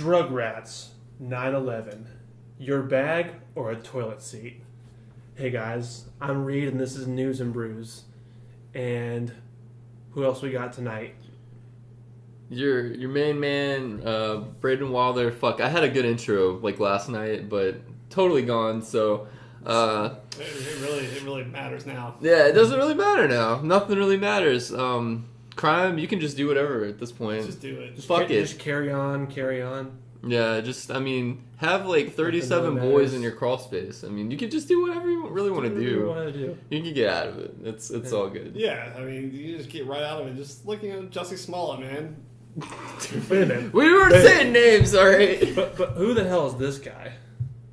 Drug rats, 9/11. Your bag or a toilet seat? Hey guys, I'm Reed and this is Newz N Brewz. And who else we got tonight? Your main man, Braden Wilder. Fuck, I had a good intro like last night, but totally gone. So, it really matters now. Yeah, it doesn't really matter now. Nothing really matters. Crime, you can just do whatever at this point. Just do it. Fuck it. Just carry on. Yeah, have like 37 boys in your crawl space. I mean, you can just do whatever you really want to do. You can get out of it. It's all good. Yeah, I mean, you just get right out of it. Just looking at Jussie Smollett, man. Wait a minute. We weren't saying names, all right? But who the hell is this guy?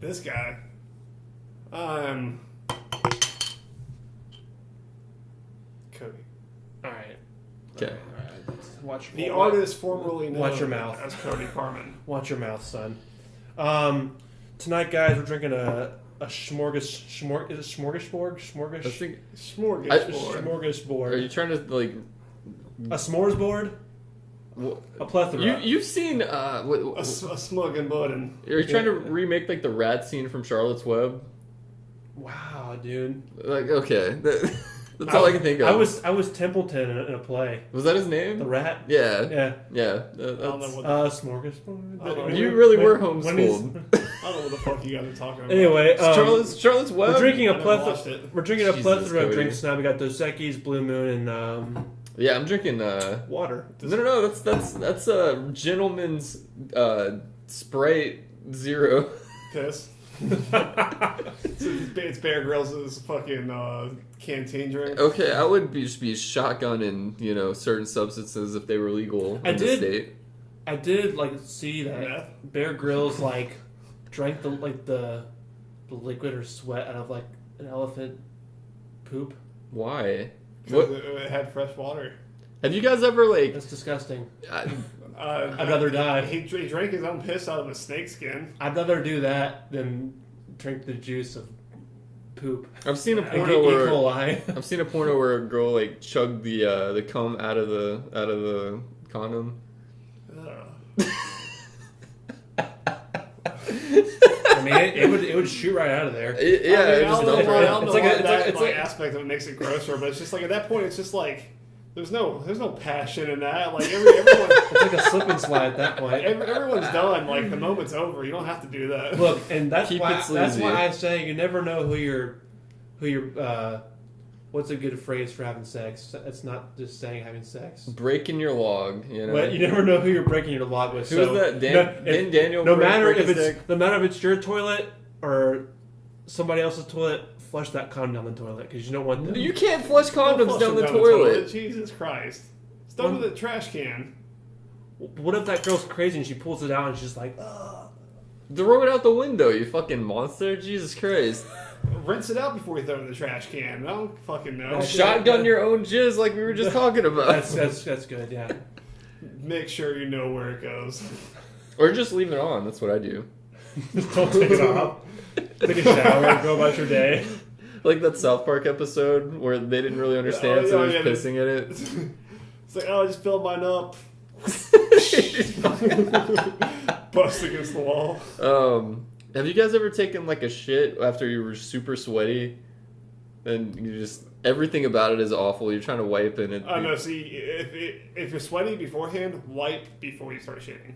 This guy. Cody. All right. Okay. Watch the artist formerly known watch your mouth. as Cody Carmen. Watch your mouth, son. Tonight, guys, we're drinking a smorgasbord. I think Smorgasbord. Are you trying to like a s'moresboard? A plethora. You've seen a smug and button. Are you trying to remake like the rat scene from Charlotte's Web? Wow, dude. Like okay. That's all I can think of. I was Templeton in a play. Was that his name? The rat? Yeah. Yeah. Yeah. I don't know what smorgasbord. You really were homeschooled. I don't know what the fuck you guys are talking about. Anyway, Charlotte's Web. We're drinking a plethora. We're drinking a Jesus, plethora of Cody. drinks now. We got Dos Equis, Blue Moon, and Yeah, I'm drinking water. No, that's a gentleman's Sprite Zero. Piss. It's Bear Grylls' fucking canteen drink. Okay, I would just be shotgunning, certain substances if they were legal in the state. I did see that Bear Grylls drank the liquid or sweat out of an elephant poop. Why? What? It had fresh water. Have you guys ever That's disgusting. I'd rather die. He drank his own piss out of a snake skin. I'd rather do that than drink the juice of poop. I've seen a porno where a girl chugged the cum out of the condom. I mean, it would shoot right out of there. I don't know why that aspect of it makes it grosser, but it's just at that point, it's just there's no passion in that. Everyone, it's like a slip and slide at that point. Everyone's done. The moment's over. You don't have to do that. Look, and that's why I say you never know who you're. What's a good phrase for having sex? It's not just saying having sex. Breaking your log, But you never know who you're breaking your log with. Who's that? Daniel. No matter if it's your toilet or somebody else's toilet, flush that condom down the toilet because you don't want them. You can't flush condoms down the toilet. Jesus Christ! Start with a trash can. What if that girl's crazy and she pulls it out and she's like, ugh. Throw it out the window, you fucking monster! Jesus Christ! Rinse it out before you throw it in the trash can. I don't fucking know. Shotgun your own jizz like we were just talking about. That's good, yeah. Make sure you know where it goes. Or just leave it on. That's what I do. Just don't take it off. Take a shower, go about your day. Like that South Park episode where they didn't really understand, so they're just pissing at it. It's I just filled mine up. Bust against the wall. Have you guys ever taken a shit after you were super sweaty, and you just everything about it is awful? You're trying to wipe and it. I know. See, if you're sweaty beforehand, wipe before you start shitting.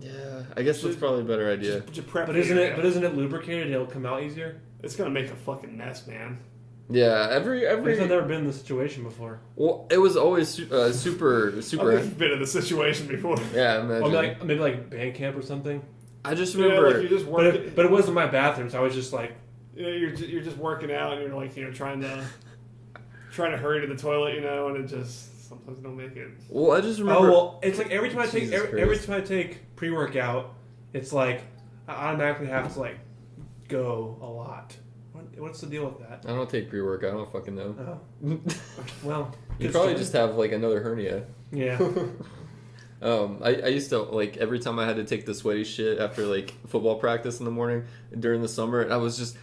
Yeah, I guess that's probably a better idea. But isn't it lubricated? It'll come out easier. It's gonna make a fucking mess, man. Yeah, every. I've never been in this situation before. Well, it was always super. I've been in the situation before. Yeah, imagine. Or maybe band camp or something. I just remember. You just work but it wasn't my bathroom, so I was just you're just working out and you're trying to hurry to the toilet, and it just sometimes don't make it. Well, I just remember. Oh well, it's every time I take pre-workout, it's I automatically have to go a lot. What's the deal with that? I don't take pre-workout. I don't fucking know. Oh. Well, you probably just have another hernia. Yeah. I used to every time I had to take the sweaty shit after football practice in the morning during the summer, I was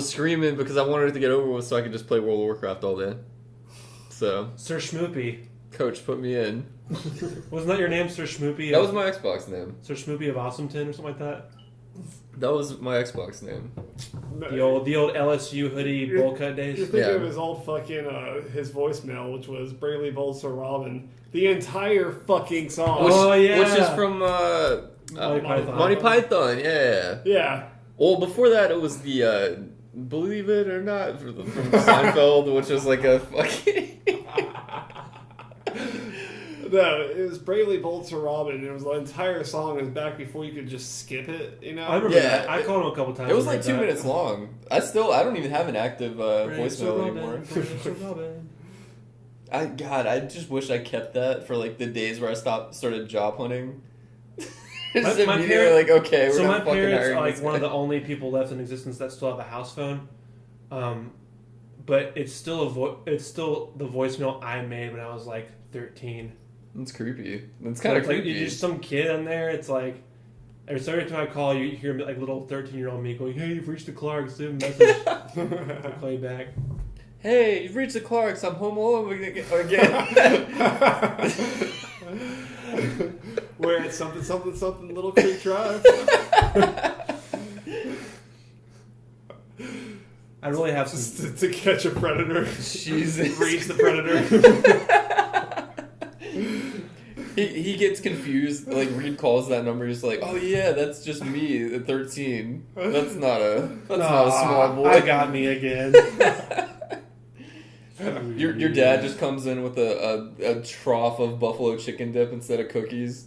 screaming because I wanted it to get over with so I could just play World of Warcraft all day. So Sir Schmoopy, Coach put me in. Wasn't that your name, Sir Schmoopy? That was my Xbox name. Sir Schmoopy of Awesometon or something like that? That was my Xbox name. The old LSU hoodie bowl cut days. You're thinking of his old fucking his voicemail, which was Bravely Bold Sir Robin. The entire fucking song. Which is from Monty Python. Monty Python, yeah. Yeah. Well, before that, it was the Believe It or Not from Seinfeld, which is like a fucking. No, it was Bravely Bold Sir Robin. It was the entire song. It was back before you could just skip it, you know? I remember that. I called him a couple times. It was like 2 minutes long. I don't even have an active voicemail anymore. I just wish I kept that for like the days where I started job hunting. My parents, like, okay, we're my not fucking parents hiring are like this one of guy. the only people left in existence that still have a house phone. But it's still it's still the voicemail I made when I was like 13. It's creepy. It's kind of like creepy. you're just some kid in there. It's like every time I call, you hear like little 13-year-old me going, "Hey, you've reached the Clarks. Leave a message." I'll call you back. Hey, you've reached the Clarks. I'm home alone again. Where it's something Little Creek Drive. I really have some to catch a predator. Jesus. Reach the predator. He gets confused. Like Reed calls that number. He's like, "Oh yeah, that's just me at 13. That's not a small boy." I got me again. Your dad just comes in with a trough of buffalo chicken dip instead of cookies.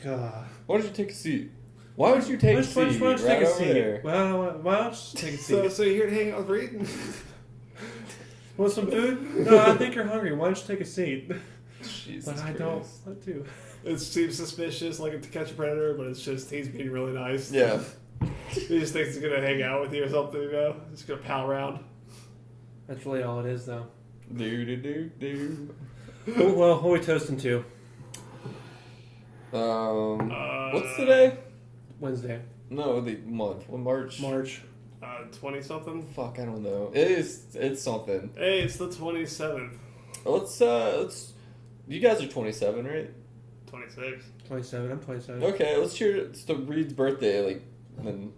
God. Why don't you take a seat? Why don't you take a seat? Why don't you take a seat? There. Well, why don't you take a seat? So you're here to hang out with Reed? Want some food? No, I think you're hungry. Why don't you take a seat? Jesus But I Christ. don't want to. It seems suspicious, like to catch a predator, but it's just he's being really nice. Yeah. He just thinks he's gonna hang out with you or something, you know? He's gonna pal around. That's really all it is, though. Do. Well, what are we toasting to? What's today? Wednesday. No, the month. Well, March. 20 something. Fuck, I don't know. It's something. Hey, it's the 27th. Let's. You guys are 27, right? 26. 27. I'm 27. Okay, let's cheer. It's the Reed's birthday, like in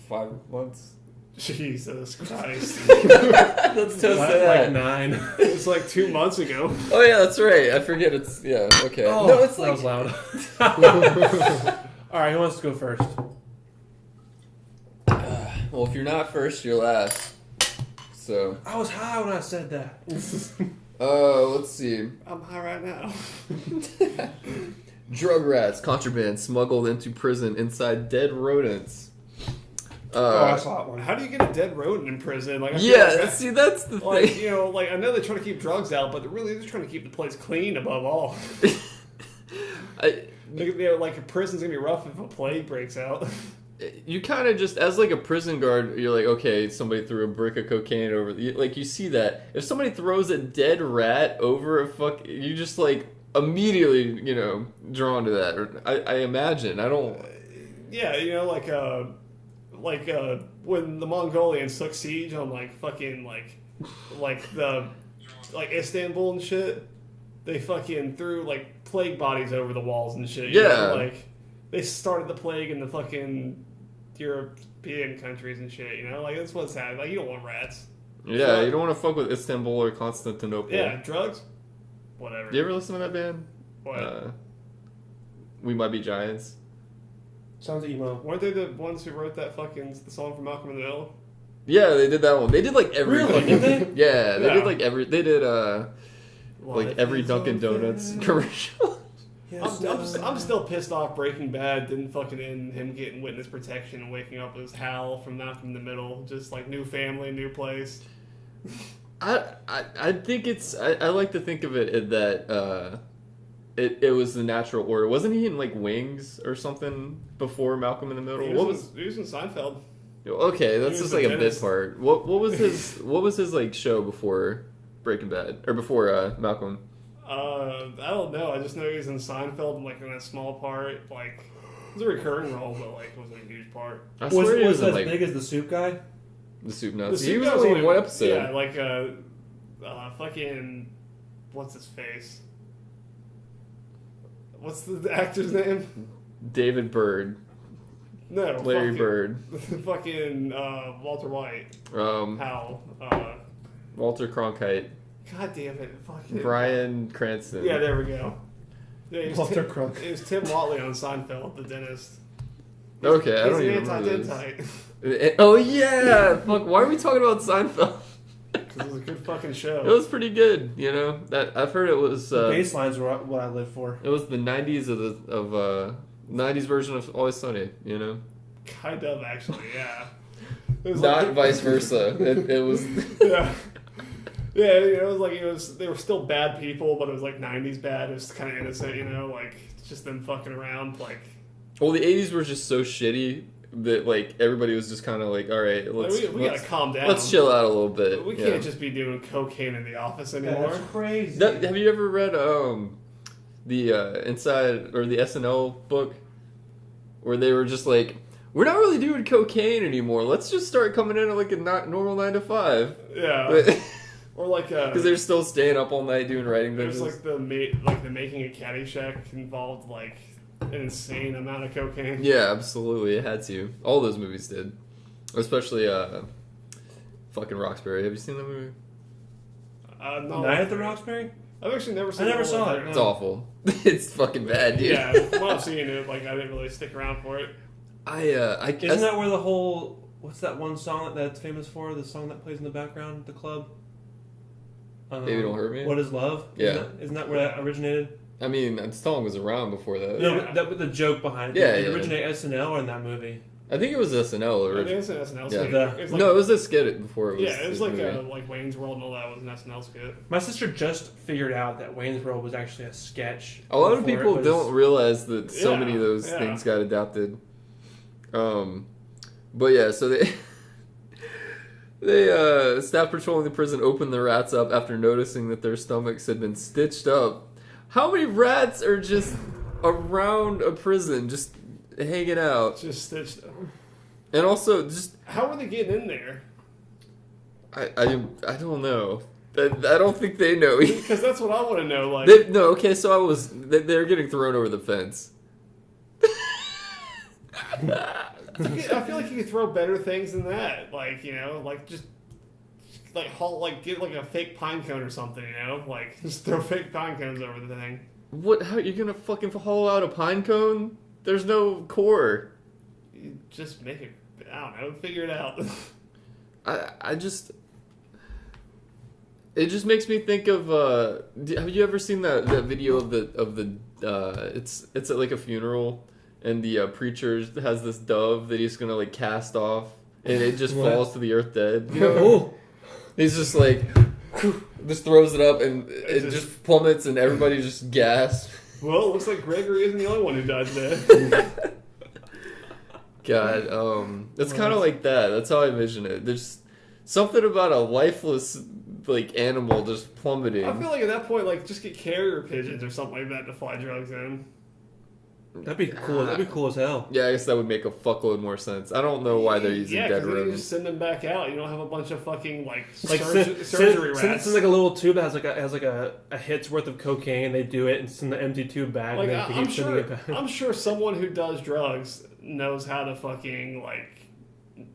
5 months. Jesus Christ. Let's toast to that. Like 9. It's like 2 months ago. Oh yeah, that's right. I forget. It's okay. Oh, no, it's that like was loud. All right, who wants to go first? well, if you're not first, you're last. So. I was high when I said that. Let's see. I'm high right now. Drug rats, contraband smuggled into prison inside dead rodents. I saw that one. How do you get a dead rodent in prison? Like, See, that's the like, thing. you know, like I know they're trying to keep drugs out, but they're really just trying to keep the place clean above all. Like a prison's gonna be rough if a plague breaks out. You kind of just, as like a prison guard, you're like, okay, somebody threw a brick of cocaine over. Like you see that if somebody throws a dead rat over you just like immediately, drawn to that. Or I imagine. I don't. Yeah, you know, like when the Mongolians took siege on like Istanbul and shit, they fucking threw like plague bodies over the walls and shit. You know? Like they started the plague in the fucking European countries and shit. You know, like that's what's happening. Like you don't want rats. Yeah, you don't want to fuck with Istanbul or Constantinople. Yeah, drugs. Whatever. You ever listen to that band? What? We Might Be Giants. Sounds emo. Weren't they the ones who wrote that the song for Malcolm in the Middle? Yeah, they did that one. They did like every. Really? Did they? Yeah, they Yeah. did like every. They did like every Dunkin' Donuts commercial. Yes, I'm still pissed off. Breaking Bad didn't fucking end him getting witness protection and waking up as Hal from Malcolm in the Middle. Just like new family, new place. I think it's. I like to think of it that it was the natural order. Wasn't he in like Wings or something before Malcolm in the Middle? He was in Seinfeld. Okay, that's He was just like the a bit dentist. part. What was his like show before Breaking Bad or before Malcolm? I don't know. I just know he was in Seinfeld, like in a small part. Like it was a recurring role, but like it wasn't a huge part. I Was swear he as in, like, big as the soup guy? the Soup The Nazi. Soup He was Guy only in one episode. Yeah, like fucking. what's his face? What's the actor's name? David Bird. No, Larry Bird. Fucking Walter White. Hal. Walter Cronkite. God damn it! Fucking Bryan Cranston. Yeah, there we go. Yeah, it was Walter Tim, Cronkite. It was Tim Watley on Seinfeld, the dentist. Okay, I He's don't an even remember this. anti-dentite. Oh yeah! Fuck, why are we talking about Seinfeld? Because it was a good fucking show. It was pretty good, you know. That I've heard it was. The baselines were what I live for. It was the '90s of 90s version of Always Sunny, you know. Kind of, actually, yeah. It was Not like, vice versa. It was. Yeah. Yeah, it was like they were still bad people, but it was like '90s bad. It was kind of innocent, you know, like just them fucking around, like. Well, the '80s were just so shitty that like everybody was just kind of like, all right, we gotta calm down. Let's chill out a little bit. We can't just be doing cocaine in the office anymore. That's crazy. Have you ever read the Inside or the SNL book where they were just like, we're not really doing cocaine anymore. Let's just start coming in at like a normal 9 to 5. Yeah. Or like because they're still staying up all night doing writing there's benches. like the making a Caddyshack involved like an insane amount of cocaine. Yeah, absolutely, it had to. All those movies did, especially fucking Roxbury. Have you seen that movie? No, Night at the Roxbury? I've actually never seen. I never the saw whole it. thing. It's awful. It's fucking bad, dude. Yeah, from what I've seen it, like I didn't really stick around for it. I guess Isn't that where the whole what's that one song that's famous for? The song that plays in the background at the club. Baby Don't Hurt Me? What is love? Yeah. Isn't that where that originated? I mean, that song was around before that. No, Yeah. but the joke behind it. Yeah, Did it yeah. originate SNL or in that movie? I think it was SNL I think originally. it's an SNL Yeah. skit. It's like, No, it was a skit before it was. yeah, it was a like movie. like Wayne's World and all that was an SNL skit. My sister just figured out that Wayne's World was actually a sketch. A lot of before people it was- don't realize that so Yeah, many of those yeah. things got adapted. But yeah, so they staff patrolling the prison opened the rats up after noticing that their stomachs had been stitched up. How many rats are just around a prison, just hanging out? Just stitched. And also, just How were they getting in there? I don't know. I don't think they know. Because that's what I want to know. Like, Okay, so they're getting thrown over the fence. I feel like you could throw better things than that. Like, you know, like just get like a fake pine cone or something. You know, like just throw fake pine cones over the thing. What? How you gonna fucking hollow out a pine cone? There's no core. You just make it. I don't know. Figure it out. I just. It just makes me think of. Have you ever seen that video of the? It's at like a funeral, and the preacher has this dove that he's gonna like cast off, and it just What? falls to the earth dead. You know? Oh, He's just like, just throws it up, and it just plummets, and everybody just gasps. Well, it looks like Gregory isn't the only one who died today. God, it's kind of like that. That's how I envision it. There's something about a lifeless like animal just plummeting. I feel like at that point, like just get carrier pigeons or something like that to fly drugs in. that'd be cool. That'd be cool as hell. Yeah, I guess that would make a fuckload more sense. I don't know why they're using Yeah, dead because then you rodents. just send them back out. You don't have a bunch of fucking like Like surgery rats. Send like a little tube that has like a hit's worth of cocaine. They do it and send the empty tube back. Like, and then they I'm keep sending sure, it back. I'm sure someone who does drugs knows how to fucking like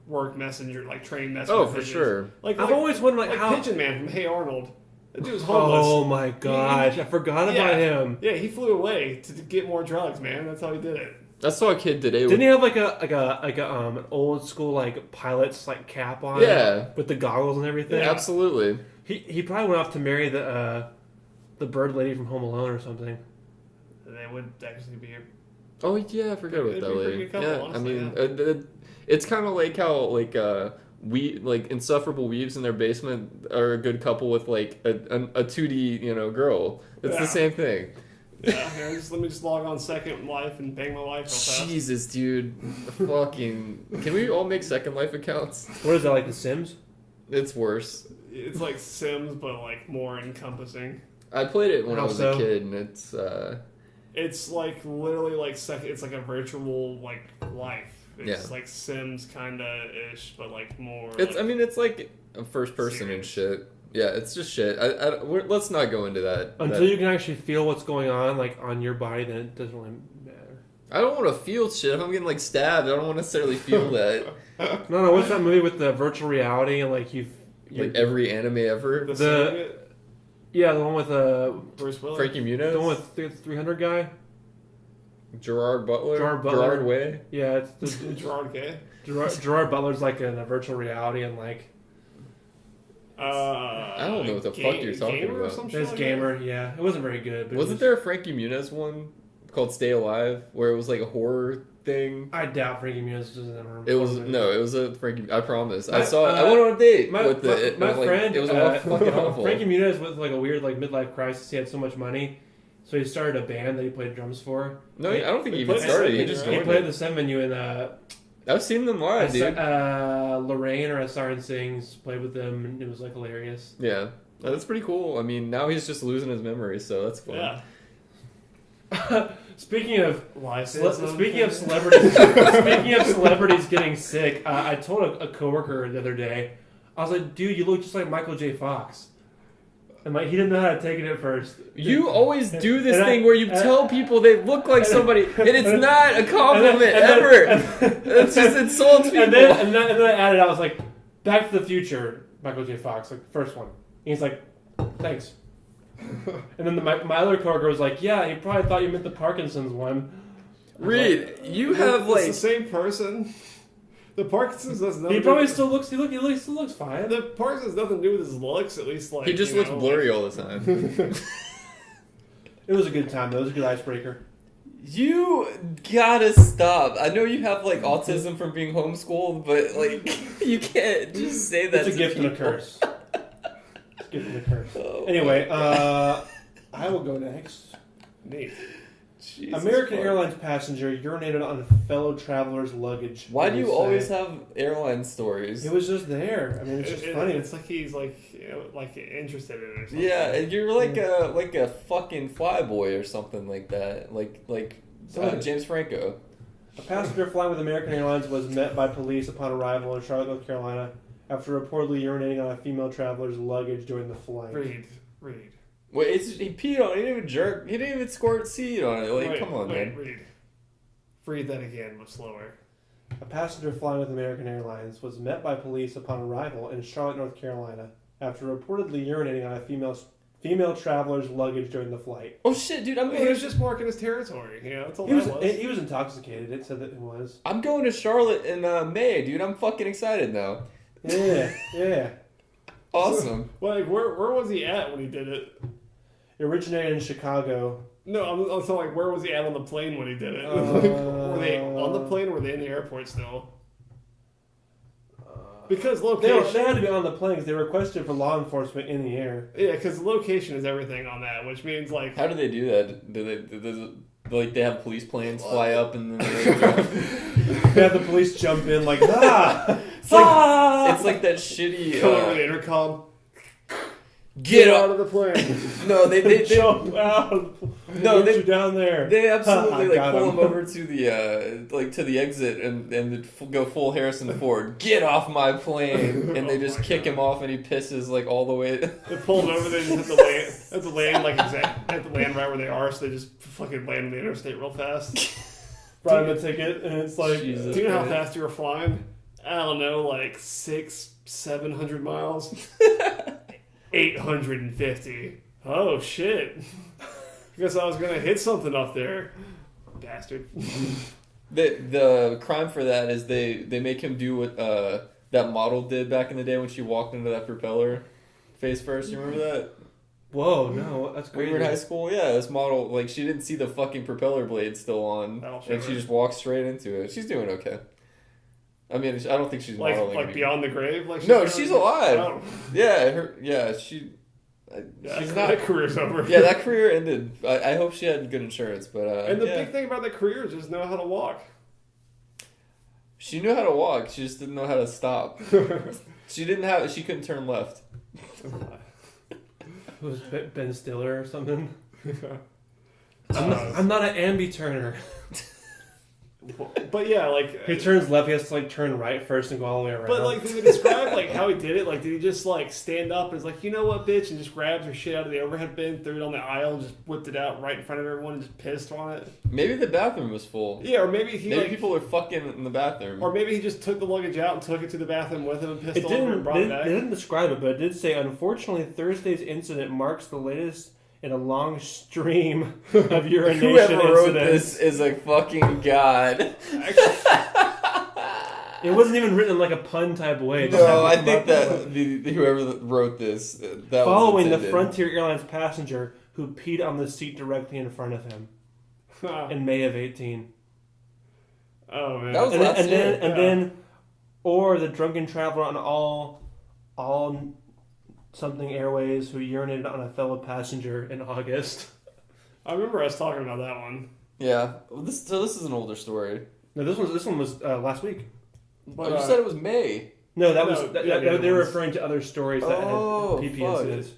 work messenger, like train messenger. Oh, for pigeons. sure. Like I've always wondered like how. Pigeon Man from Hey Arnold. That dude was homeless. Oh my gosh, I forgot Yeah. about him. Yeah, he flew away to get more drugs, man. That's how he did it. I saw a kid today. Didn't he have like an old school like pilot's like cap on? Yeah. With the goggles and everything. Yeah. Absolutely. He probably went off to marry the bird lady from Home Alone or something. They would actually be. Oh yeah, I forgot about It'd that be a pretty lady. good couple, Yeah, honestly, I mean, it's kind of like how like insufferable weaves in their basement are a good couple with like a 2D girl. It's Yeah. the same thing. Yeah, here, let me just log on Second Life and bang my wife real fast. Jesus, dude, fucking. Can we all make Second Life accounts? What is that, like The Sims? It's worse. It's like Sims, but like more encompassing. I played it when I How was so? a kid, and it's It's like literally like second. It's like a virtual like life. It's Yeah. like Sims kinda ish, but like more. it's. Like, I mean, it's like a first person and serious. shit. Yeah, it's just shit. Let's not go into that. Until you can actually feel what's going on, like on your body, then it doesn't really matter. I don't want to feel shit. If I'm getting like stabbed, I don't want to necessarily feel that. No. What's that movie with the virtual reality and like like every anime ever? The one with Bruce Willis. Frankie Muniz? the one with the 300 guy. Gerard Butler? Gerard Way? Yeah, it's Gerard Gay. Gerard Butler's like in a virtual reality and like. I don't know what the fuck you're talking about. It's Gamer, yeah. It wasn't very good. But Wasn't there a Frankie Muniz one called Stay Alive where it was like a horror thing? I doubt Frankie Muniz doesn't ever. It was a Frankie. I promise. I went on a date with my friend. It was fucking awful. Frankie Muniz was like a weird like midlife crisis. He had so much money, so he started a band that he played drums for. No, I don't think he even started. He just he played the Sun Venue in. I've seen them live, dude. Lorraine or Siren Sings played with them, and it was like hilarious. Yeah, that's pretty cool. I mean, now he's just losing his memory, so that's fun. Yeah. Speaking of celebrities, getting sick, I told a coworker the other day, I was like, "Dude, you look just like Michael J. Fox." And like he didn't know how to take it at first. You always do this thing where you tell people they look like somebody, and it's not a compliment ever. It just insults people. And then I added, I was like, "Back to the Future, Michael J. Fox, like first one." And he's like, "Thanks." And then my other coworker was like, "Yeah, he probably thought you meant the Parkinson's one." Reed, you have like the same person. The Parkinson's does nothing. He probably still looks. He still looks fine. The Parkinson's nothing to do with his looks. At least like he just looks blurry all the time. It was a good time though. It was a good icebreaker. You gotta stop. I know you have like autism from being homeschooled, but like you can't just say that. It's a gift and a curse. It's a gift and a curse. Oh anyway, I will go next. Nate. Jesus American Airlines passenger urinated on a fellow traveler's luggage. Why do you always have airline stories? It was just there. I mean, it's just funny. It's like he's like like interested in it or something. Yeah, and you're like a fucking flyboy or something like that. Like James Franco. A passenger flying with American Airlines was met by police upon arrival in Charlotte, North Carolina, after reportedly urinating on a female traveler's luggage during the flight. Read. Wait, he peed on it. He didn't even jerk. He didn't even squirt seed on it. Like, come on, man. Read that again, but slower. A passenger flying with American Airlines was met by police upon arrival in Charlotte, North Carolina, after reportedly urinating on a female traveler's luggage during the flight. Oh shit, dude! He was just marking his territory. You know, that's all he was intoxicated. It said that it was. I'm going to Charlotte in May, dude. I'm fucking excited now. Yeah. Awesome. Like, where was he at when he did it? It originated in Chicago. No, I'm saying, like, where was he at on the plane when he did it? Were they on the plane or were they in the airport still? Because location... They had to be on the plane because they requested for law enforcement in the air. Yeah, because location is everything on that, which means, like... How do they do that? They have police planes fly up and then they have the police jump in like, It's like that shitty... Go over the intercom. Get out of the plane. No, they jump out. No, they down there. They absolutely pull him over to the to the exit and go full Harrison Ford. Get off my plane, and they just kick him off, and he pisses like all the way. They pull him over. They just have to land like have to land right where they are, so they just fucking land on the interstate real fast. Write him a ticket, and it's like, do you know how fast you were flying? I don't know, like 600-700 miles. 850. Oh shit! Guess I was gonna hit something up there, bastard. The crime for that is they make him do what that model did back in the day when she walked into that propeller face first. You remember that? Whoa, no, that's crazy. We were in high school. Yeah, this model she didn't see the fucking propeller blade still on, and she just walked straight into it. She's doing okay. I mean, I don't think she's modeling. Like beyond the grave. Like she's alive. Oh. Yeah, she's not. That career's over. Yeah, that career ended. I hope she had good insurance, but and the big thing about that career is just know how to walk. She knew how to walk. She just didn't know how to stop. She couldn't turn left. It was Ben Stiller or something. I'm not an ambi-turner. But yeah, like he turns left. He has to like turn right first and go all the way around. But like, did they describe like how he did it? Like, did he just like stand up and is like, you know what, bitch, and just grabs her shit out of the overhead bin, threw it on the aisle, and just whipped it out right in front of everyone, and just pissed on it? Maybe the bathroom was full. Yeah, or maybe people are fucking in the bathroom. Or maybe he just took the luggage out and took it to the bathroom with him and pissed it all over it and brought it They back. didn't describe it, but it did say, unfortunately, Thursday's incident marks the latest in a long stream of urination Whoever wrote incidents. this is a fucking god. It wasn't even written in like a pun type way. No, I think that whoever wrote this, that following was the Frontier Airlines passenger who peed on the seat directly in front of him in May of 18. Oh man, that was last year. Then, or the drunken traveler on all something Airways who urinated on a fellow passenger in August. I remember us talking about that one. Yeah, this is an older story. No, this one was last week. But, you said it was May. No, that No, was yeah, they were referring to other stories that had PP fuck. incidents.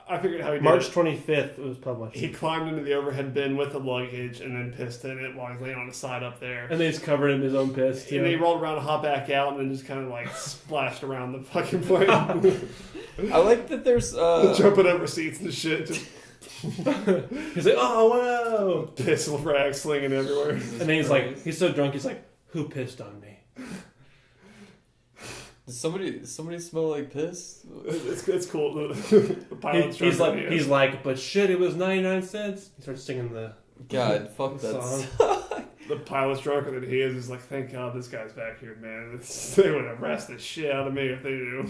I figured how he did March it. 25th it was published. He climbed into the overhead bin with the luggage and then pissed in it while he's laying on the side up there. And they just covered in his own piss. And then he rolled around and hopped back out and then just kind of like splashed around the fucking plane. I like that there's Jumping over seats and shit. Just He's like, oh, whoa. piss rag slinging everywhere. And then he's like, he's so drunk, he's like, who pissed on me? Does somebody smell like piss? It's cool. The pilot's He's like, but shit, it was 99 cents. He starts singing the God, fuck that song. The pilot's drunker than he is. He's like, thank God this guy's back here, man. They would arrest the shit out of me if they knew.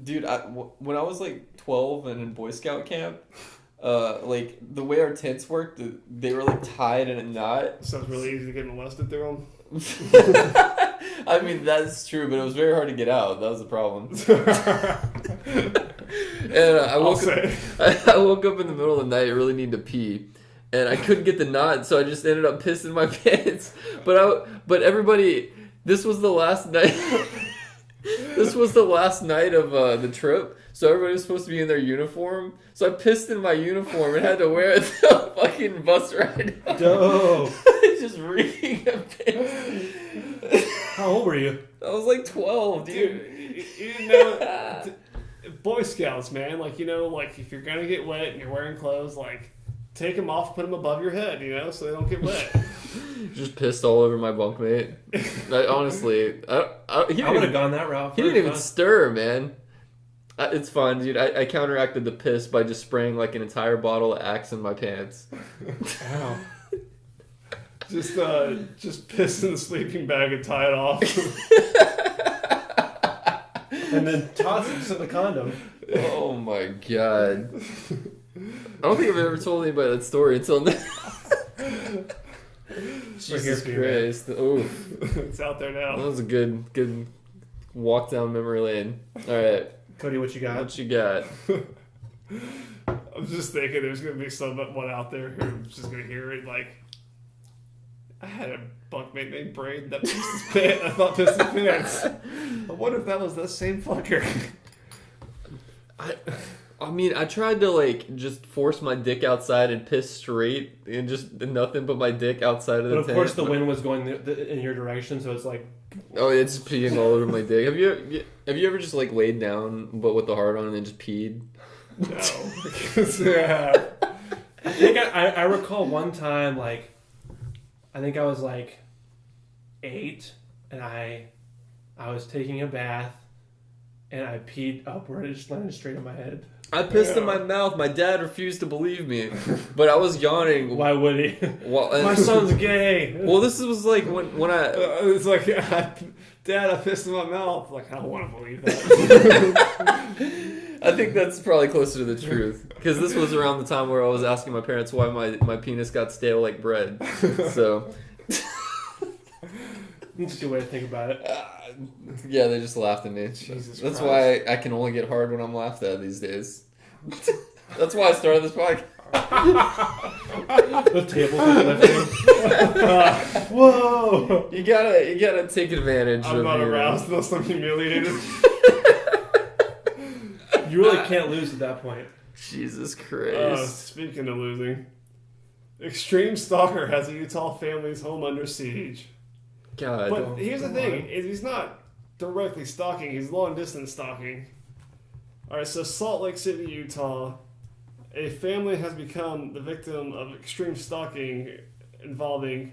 Dude, when I was like 12 and in Boy Scout camp, like the way our tents worked, they were like tied in a knot. So it's really easy to get molested through them. I mean, that's true, but it was very hard to get out. That was the problem. And I woke up in the middle of the night, really need to pee, and I couldn't get the knot, so I just ended up pissing my pants. But everybody, this was the last night. This was the last night of the trip, so everybody was supposed to be in their uniform. So I pissed in my uniform and had to wear it the fucking bus ride. Dope. Just reeking of piss. How old were you? I was like 12, dude. You didn't know. Boy Scouts, man. Like, you know, like if you're going to get wet and you're wearing clothes, like take them off, put them above your head, you know, so they don't get wet. Just pissed all over my bunkmate. Honestly, he I would have gone that route. He didn't even stir, man. It's fine, dude. I counteracted the piss by just spraying like an entire bottle of Axe in my pants. Ow. Just piss in the sleeping bag and tie it off. And then toss it to the condom. Oh my god. I don't think I've ever told anybody that story until now. Jesus Christ. Oof. It's out there now. That was a good walk down memory lane. Alright. Cody, what you got? What you got? I'm just thinking there's going to be someone out there who's just going to hear it like, I had a bunkmate named Braden that pissed his pants. I thought pissed his pants. I wonder if that was the same fucker. I mean, I tried to like just force my dick outside and piss straight and just nothing but my dick outside of the tent. But of course the wind was going in your direction, so it's like... Oh, it's peeing all over my dick. Have you ever just like laid down but with the heart on and then just peed? No. Yeah. I think I recall one time, like, I think I was like 8 and I was taking a bath and I peed upward and it just landed straight on my head. I pissed in my mouth. My dad refused to believe me, but I was yawning. Why would he? Well, my son's gay. Well, this was like when I... It's like, Dad, I pissed in my mouth. Like, I don't want to believe that. I think that's probably closer to the truth. Because this was around the time where I was asking my parents why my penis got stale like bread. So... That's a good way to think about it. Yeah, they just laughed at me. Jesus That's Christ. why I can only get hard when I'm laughed at these days. That's why I started this podcast. The tables are lifting. Whoa! You gotta take advantage I'm of not your... aroused unless I'm humiliated. You really can't lose at that point. Jesus Christ. Speaking of losing, Extreme stalker has a Utah family's home under siege. God. But here's the thing: is he's not directly stalking; he's long distance stalking. All right, so Salt Lake City, Utah, a family has become the victim of extreme stalking involving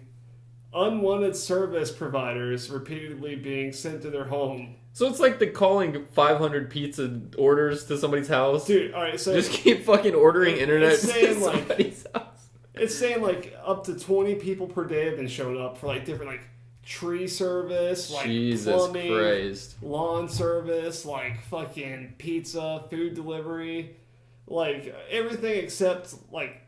unwanted service providers repeatedly being sent to their home. So it's like the calling 500 pizza orders to somebody's house. Dude, all right, so just keep fucking ordering internet to somebody's house. It's saying like up to 20 people per day have been showing up for like different like tree service, like Jesus plumbing, Christ. lawn service, like fucking pizza, food delivery, like everything except like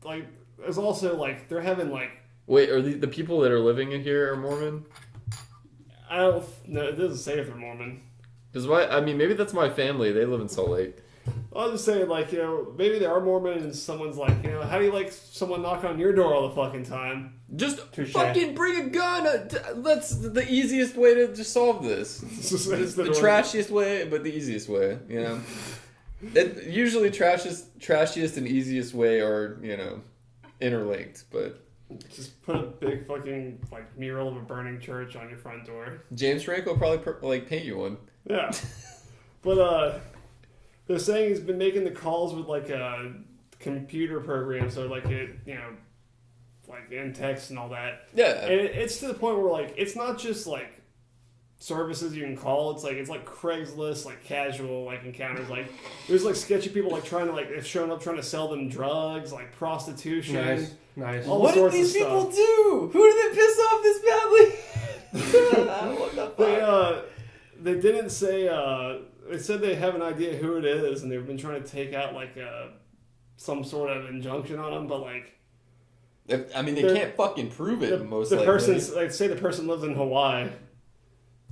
there's also like they're having like. Wait, are the people that are living in here are Mormon? I don't know. It doesn't say if they're Mormon. Because I mean, maybe that's my family. They live in Salt Lake. I was just saying, like, you know, maybe they are Mormon and someone's like, you know, how do you like someone knock on your door all the fucking time? Just Touché. fucking bring a gun. That's the easiest way to just solve this. It's the trashiest way, but the easiest way, you know? Usually trashiest and easiest way are, you know, interlinked, but... Just put a big fucking, like, mural of a burning church on your front door. James Franco will probably paint you one. Yeah. But, they're saying he's been making the calls with, like, a computer program, so, like, it, you know, like, in text and all that. Yeah. And it's to the point where, like, it's not just, like, services you can call. It's like Craigslist, like, casual, like, encounters. Like, there's, like, sketchy people, like, trying to, like, they've shown up trying to sell them drugs, like, prostitution. Nice. All What did these people do? Who did they piss off this badly? What the fuck? They didn't say, they said they have an idea who it is, and they've been trying to take out, like, some sort of injunction on them, but, like... I mean, they can't fucking prove it, most likely. Person's, like, say the person lives in Hawaii.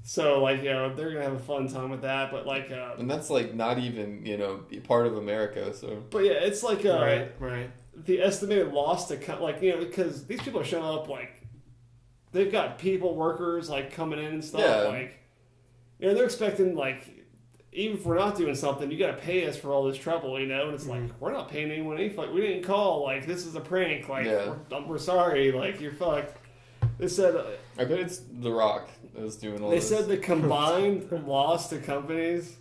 So, like, you know, they're going to have a fun time with that, but, like... and that's, like, not even, you know, part of America, so... But, yeah, it's, like... Right. The estimated loss to... Like, you know, because these people are showing up, like... They've got people, workers, like, coming in and stuff, Yeah. like... You know, they're expecting, like... Even if we're not doing something, you got to pay us for all this trouble, you know? And it's like, we're not paying anyone any fuck. We didn't call. Like, this is a prank. Like, we're sorry. Like, you're fucked. They said... I bet it's The Rock that was doing all this. They said the combined loss to companies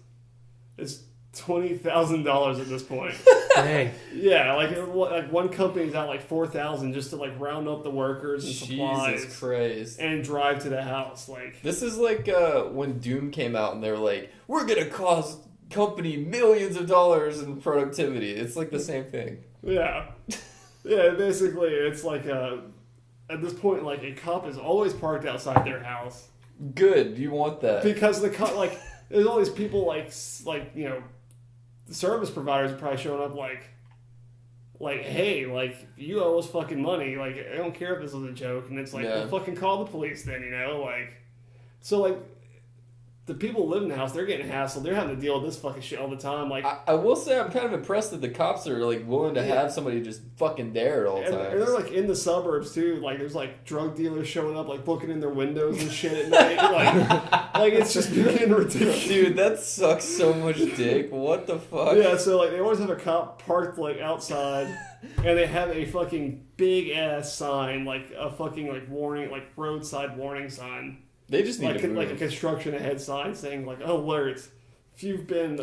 is $20,000 at this point. Dang. Yeah, like one company's out like $4,000 just to like round up the workers and supplies. Jesus Christ. And drive to the house. Like this is like when Doom came out and they were like, we're gonna cost company millions of dollars in productivity. It's like the same thing. Yeah. Yeah, basically it's like at this point like a cop is always parked outside their house. Good, you want that. Because the cop like there's all these people like you know the service providers are probably showing up like, hey, like, you owe us fucking money. Like, I don't care if this was a joke. And it's like, well, fucking call the police then, you know? Like, so, like, the people who live in the house, they're getting hassled. They're having to deal with this fucking shit all the time. Like, I will say I'm kind of impressed that the cops are, like, willing to have somebody just fucking there at all times. And they're, like, in the suburbs, too. Like, there's, like, drug dealers showing up, like, looking in their windows and shit at night. Like, it's just getting ridiculous. Dude, that sucks so much dick. What the fuck? Yeah, so, like, they always have a cop parked, like, outside, and they have a fucking big-ass sign, like, a fucking, like, warning, like, roadside warning sign. They just need to move. Like a construction ahead sign saying, like, alert, if you've been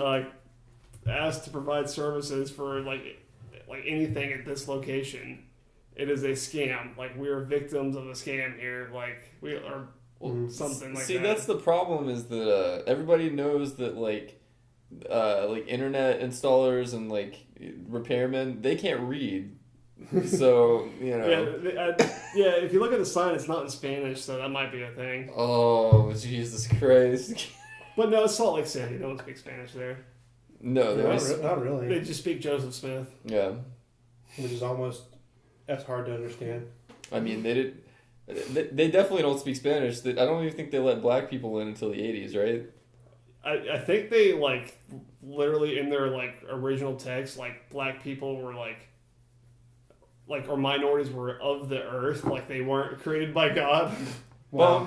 asked to provide services for, like anything at this location, it is a scam. Like, we are victims of a scam here. Like, we are something like that. See, that's the problem is that everybody knows that, like internet installers and, like, repairmen, they can't read. So, you know. Yeah, if you look at the sign, it's not in Spanish, so that might be a thing. Oh, Jesus Christ. But no, it's Salt Lake City. No one speaks Spanish there. No, not really. They just speak Joseph Smith. Yeah. Which is almost as hard to understand. I mean, they definitely don't speak Spanish. I don't even think they let black people in until the 80s, right? I think they, like, literally in their, like, original text, like, black people were, like, or minorities were of the earth, like they weren't created by God. Wow.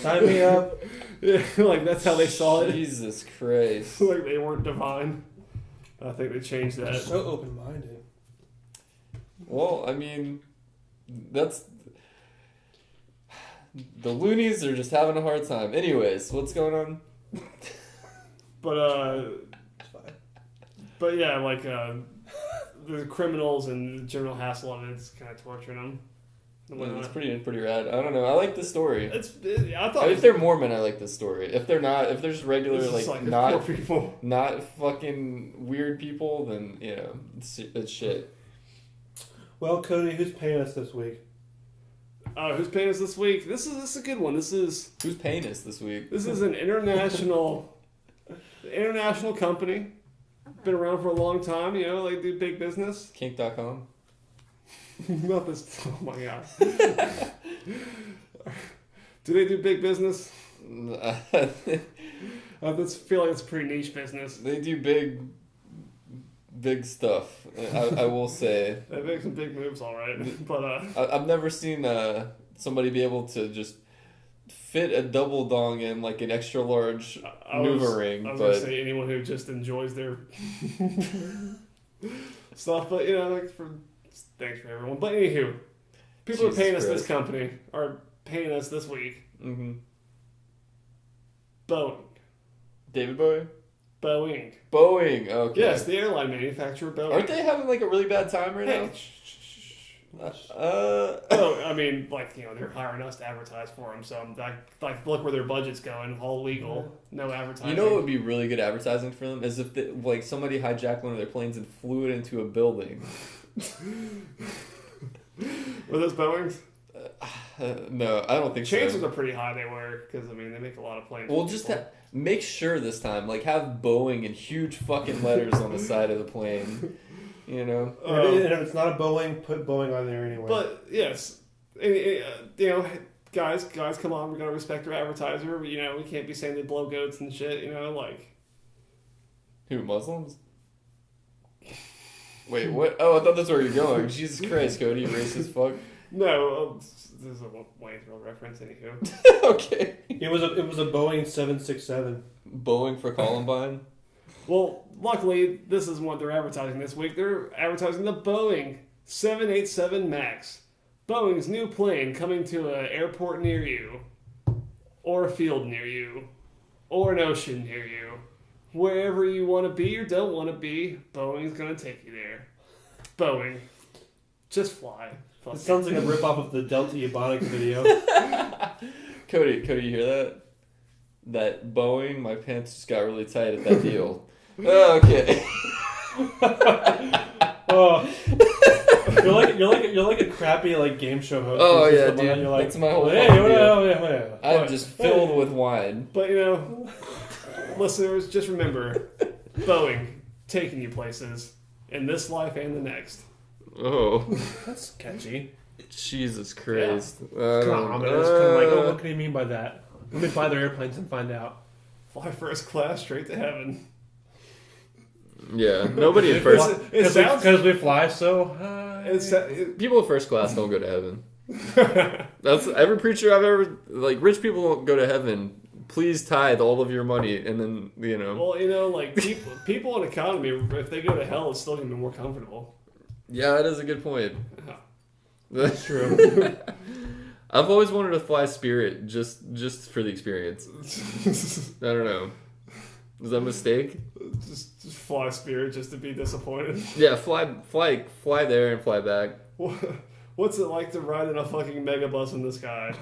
Sign me up. Yeah, like that's how they saw it. Jesus Christ. Like they weren't divine. I think they changed that. So open-minded. Well, I mean, that's... The loonies are just having a hard time. Anyways, what's going on? But yeah, like the criminals and the general hassle of it's kind of torturing them. It's pretty rad. I don't know. I like the story. I thought if they're Mormon, I like this story. If they're not, if they're just regular, like not poor people, not fucking weird people, then it's shit. Well, Cody, who's paying us this week? Who's paying us this week? This is a good one. Who's paying us this week? This is an international company. Been around for a long time. You know, they do big business. Kink.com. Not this. Oh my god. Do they do big business? I just feel like it's a pretty niche business. They do big stuff. I will say. They make some big moves, all right. But I've never seen somebody be able to just fit a double dong in like an extra large Nuva ring. I was gonna say anyone who just enjoys their stuff, but thanks for everyone. But anywho, people are paying us. This company are paying us this week. Mm-hmm. Boeing. David Bowie? Boeing. Okay. Yes, the airline manufacturer Boeing. Aren't they having like a really bad time right now? I mean, they're hiring us to advertise for them, so I'm look where their budget's going, all legal, no advertising. You know what would be really good advertising for them is if somebody hijacked one of their planes and flew it into a building. Were those Boeings? No, I don't think so. Chances are pretty high they were, because they make a lot of planes. Well, just make sure this time, have Boeing in huge fucking letters on the side of the plane. And if it's not a Boeing, put Boeing on there anyway. But yes, guys, come on, we're gonna respect our advertiser. We can't be saying they blow goats and shit. Who, Muslims? Wait, what? Oh, I thought that's where you're going. Jesus Christ, Cody, you racist fuck. No, this is a Wayne's World reference, anywho. Okay. It was a Boeing 767. Boeing for Columbine. Well, luckily, this isn't what they're advertising this week. They're advertising the Boeing 787 MAX. Boeing's new plane coming to an airport near you, or a field near you, or an ocean near you. Wherever you want to be or don't want to be, Boeing's going to take you there. Boeing. Just fly. It sounds like a ripoff of the Delta Ebonics video. Cody, you hear that? That Boeing, my pants just got really tight at that deal. Okay. You're like a crappy game show host. Oh yeah, dude. You're that's my whole deal. I'm just filled with wine. But listeners, just remember, Boeing taking you places in this life and the next. Oh, that's catchy. Jesus Christ! Yeah. Come on, man. It's kind of what can you mean by that? Let me fly their airplanes and find out. Fly first class straight to heaven. Yeah, nobody in first. Because we fly so high. People in first class don't go to heaven. That's every preacher I've ever Rich people don't go to heaven. Please tithe all of your money, and then Well, people in economy, if they go to hell, it's still gonna be more comfortable. Yeah, that is a good point. Yeah. That's true. I've always wanted to fly Spirit just for the experience. I don't know. Is that a mistake? Just fly Spirit just to be disappointed. Yeah, fly there and fly back. What's it like to ride in a fucking megabus in the sky?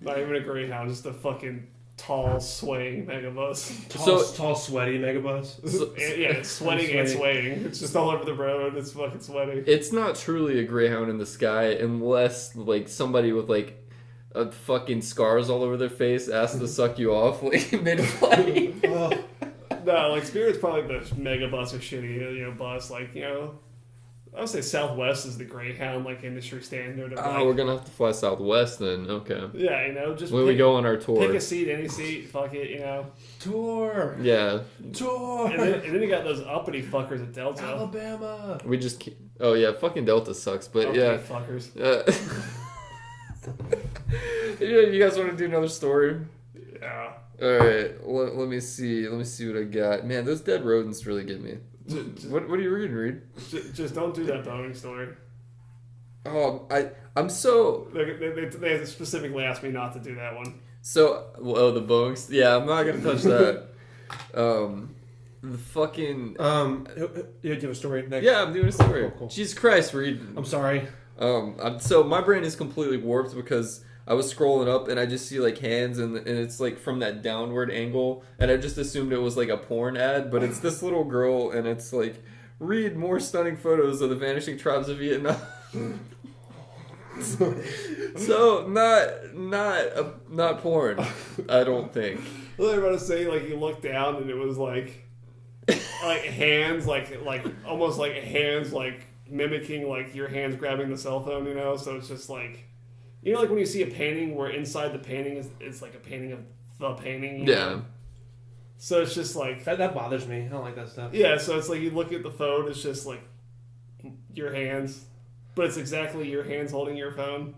Not even a Greyhound, just a fucking tall, swaying megabus. Tall, sweaty megabus. It's sweating and swaying. It's just all over the road. It's fucking sweating. It's not truly a Greyhound in the sky unless somebody with a fucking scars all over their face asks to suck you off mid-flight. No, Spirit's probably the megabus or shitty, bus. I would say Southwest is the Greyhound, industry standard. We're gonna have to fly Southwest then. Okay. Yeah, just when we go on our tour, pick a seat, any seat. Fuck it, Tour. Yeah. Tour. And then you got those uppity fuckers at Delta, Alabama. We just. Oh yeah, fucking Delta sucks, but uppity yeah. Fuckers. You guys want to do another story? Yeah. All right. Let me see. Let me see what I got. Man, those dead rodents really get me. What are you reading, Reed? Just don't do that Boeing story. I'm so They specifically asked me not to do that one. the Bones. Yeah, I'm not gonna touch that. The fucking you have a story next? yeah, I'm doing a story. Cool. Jesus Christ, Reed. I'm sorry. So my brain is completely warped because I was scrolling up and I just see like hands and it's like from that downward angle and I just assumed it was like a porn ad, but it's this little girl and it's like read more stunning photos of the vanishing tribes of Vietnam. So not porn, I don't think. Well, I was about to say, like, you look down and it was like hands, like almost like hands, like mimicking like your hands grabbing the cell phone, you know. So it's just like, you know, like when you see a painting where inside the painting it's like a painting of the painting. You know? So it's just like that bothers me. I don't like that stuff. Yeah. So it's like you look at the phone, it's just like your hands, but it's exactly your hands holding your phone.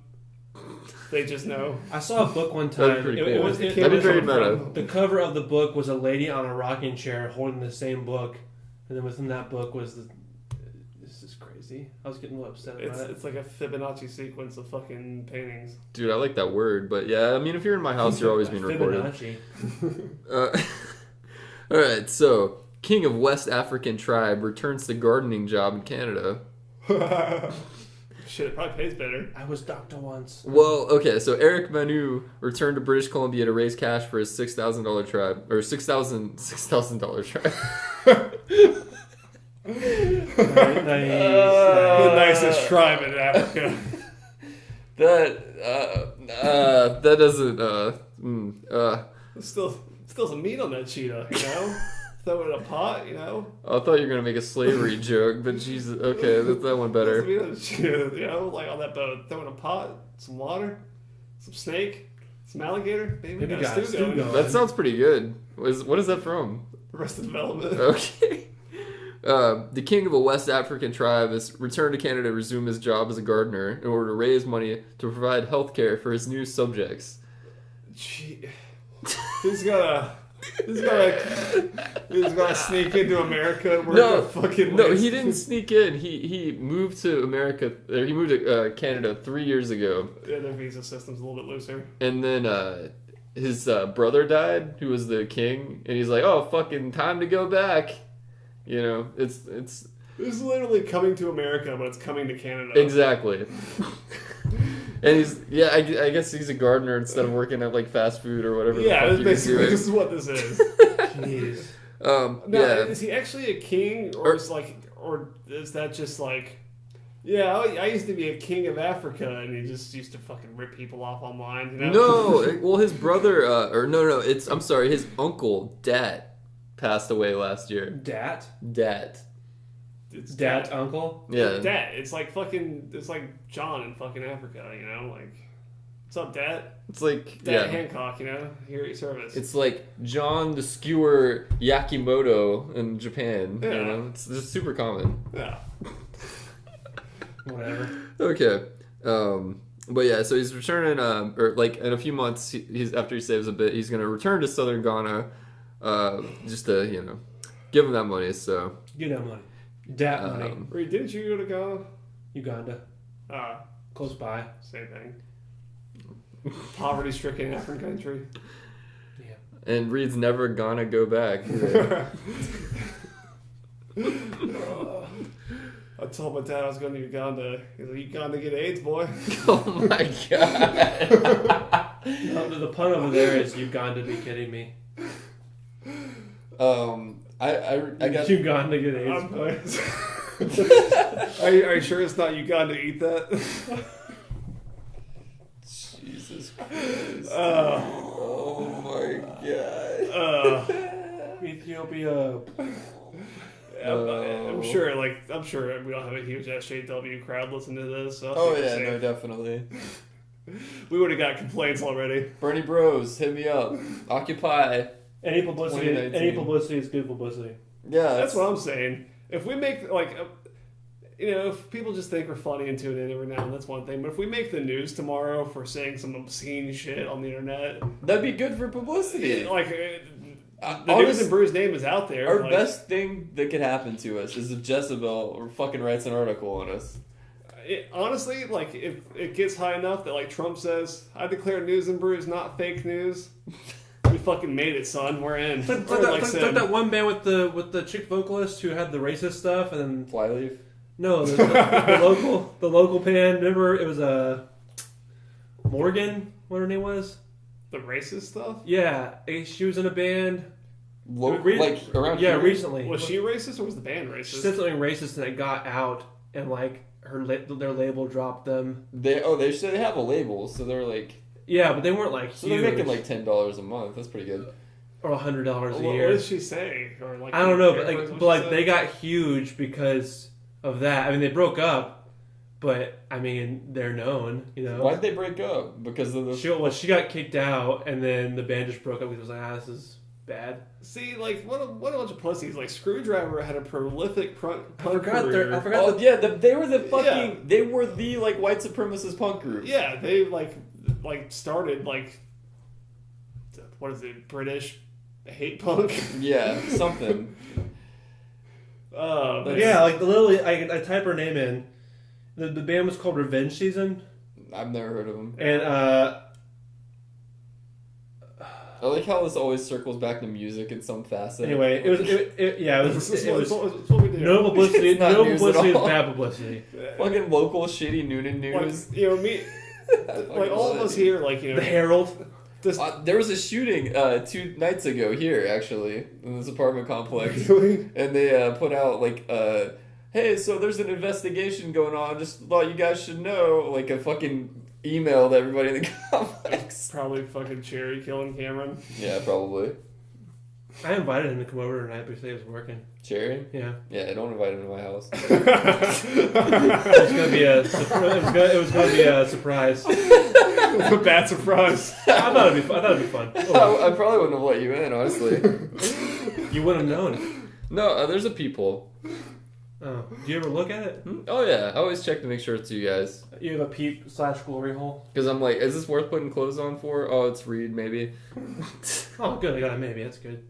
They just know. I saw a book one time. That'd be pretty cool. That'd be very meta. The cover of the book was a lady on a rocking chair holding the same book, and then within that book was the. This is crazy. I was getting a little upset about it. It's like a Fibonacci sequence of fucking paintings. Dude, I like that word, but yeah, I mean, if you're in my house, you're always being recorded. All right, so king of West African tribe returns to gardening job in Canada. Shit, it probably pays better. I was doctor once. Well, okay, so Eric Manu returned to British Columbia to raise cash for his $6,000 tribe, or $6,000 tribe. The nicest tribe in Africa. That doesn't Still some meat on that cheetah, you know. Throw it in a pot, you know. I thought you were gonna make a slavery joke, but Jesus, okay, that one better. Meat on the cheetah, you know, like on that boat. Throw in a pot, some water, some snake, some alligator. Maybe we got a stew going. That sounds pretty good. What is that from? Arrested Development. Okay. The king of a West African tribe has returned to Canada to resume his job as a gardener in order to raise money to provide health care for his new subjects. Gee. He's gotta sneak into America and work No, he didn't sneak in. He moved to America. Or he moved to Canada 3 years ago. Yeah, their visa system's a little bit looser. And then his brother died, who was the king, and he's like, "Oh, fucking time to go back." You know, it's. This is literally coming to America, but it's coming to Canada. Exactly. And I guess he's a gardener instead of working at like fast food or whatever. Yeah, the fuck this is what this is. Jeez. Now, is he actually a king, or is that just like, yeah, I used to be a king of Africa, and he just used to fucking rip people off online, you know? No, well, his brother, I'm sorry, his uncle, Dat, passed away last year. Dat? It's Dat uncle? Yeah. Dat. It's like John in fucking Africa, you know? Like, what's up, Dat? It's like, Dat Hancock, you know? Here at your service. It's like John the Skewer Yakimoto in Japan, yeah. You know? It's just super common. Yeah. Whatever. Okay. But yeah, so he's returning, or like in a few months, he's after he saves a bit, he's going to return to southern Ghana, just to, you know, give him that money, so. Give that money. Dat money. Reed, didn't you go to Ghana? Uganda. Close by. Same thing. Poverty-stricken African country. Yeah. And Reed's never gonna go back. I told my dad I was going to Uganda. He's like, Uganda get AIDS, boy. Oh my god. No, the pun over there is Uganda, be kidding me. I got Uganda get AIDS, boy. Are you sure it's not Uganda eat that? Jesus Christ. Oh my god. Ethiopia. I'm sure we don't have a huge SJW crowd listening to this. So Oh yeah, no, definitely. We would have got complaints already. Bernie Bros, hit me up. Occupy. Any publicity is good publicity. Yeah, that's what I'm saying. If we make if people just think we're funny and tune in every now and then, that's one thing. But if we make the news tomorrow for saying some obscene shit on the internet, that'd be good for publicity. Like the Newz N Brewz name is out there. Our best thing that could happen to us is if Jezebel fucking writes an article on us. honestly, like, if it gets high enough that, like, Trump says, I declare Newz N Brewz not fake news, we fucking made it, son. We're in. It's like that one band with the chick vocalist who had the racist stuff, and then Flyleaf. no, the local band. Remember, it was Morgan. What her name was? The racist stuff? Yeah, she was in a band. Like around yeah, here? recently. Was she racist or was the band racist? She said something racist and it got out, and like their label dropped them. They said they have a label, so they're like. Yeah, but they weren't like So huge. they're making like $10 a month. That's pretty good. Or $100 a What year. did she say? Or like, I don't know, but they got huge because of that. I mean, they broke up, but I mean, they're known. You know. Why'd they break up? Because of the. She got kicked out, and then the band just broke up because it was like, this is bad. See, like, what a bunch of pussies. Like, Screwdriver had a prolific punk career. I forgot. Oh yeah, they were the fucking. They were the like white supremacist punk group. Yeah, they like started like, what is it, British hate punk? Yeah, something. Yeah, like literally, I type her name in. The band was called Revenge Season, I've never heard of them. and I like how this always circles back to music in some facet. anyway, it was what we do. no publicity. It's not No news at publicity is all. bad publicity. Fucking local shitty Noonan news. Like, you know, me, like all of us here, like, you know, The Herald. this, There was a shooting 2 nights ago here, actually, in this apartment complex. really? And they put out, like, hey, so there's an investigation going on. Just thought you guys should know. Like, a fucking email to everybody in the complex. Probably fucking Cherry killing Cameron. Yeah, probably. I invited him to come over tonight, but he said he was working. Cherry? Yeah, Yeah, don't invite him to my house. it was gonna be a. It was gonna be a surprise. A bad surprise. I thought it'd be fun. I probably wouldn't have let you in, honestly. You wouldn't have known. No, there's a peephole. Oh, do you ever look at it? Oh, yeah. I always check to make sure it's you guys. You have a peep/glory hole. Because I'm like, is this worth putting clothes on for? Oh, it's Reed, maybe. Oh, good. I got a maybe. That's good.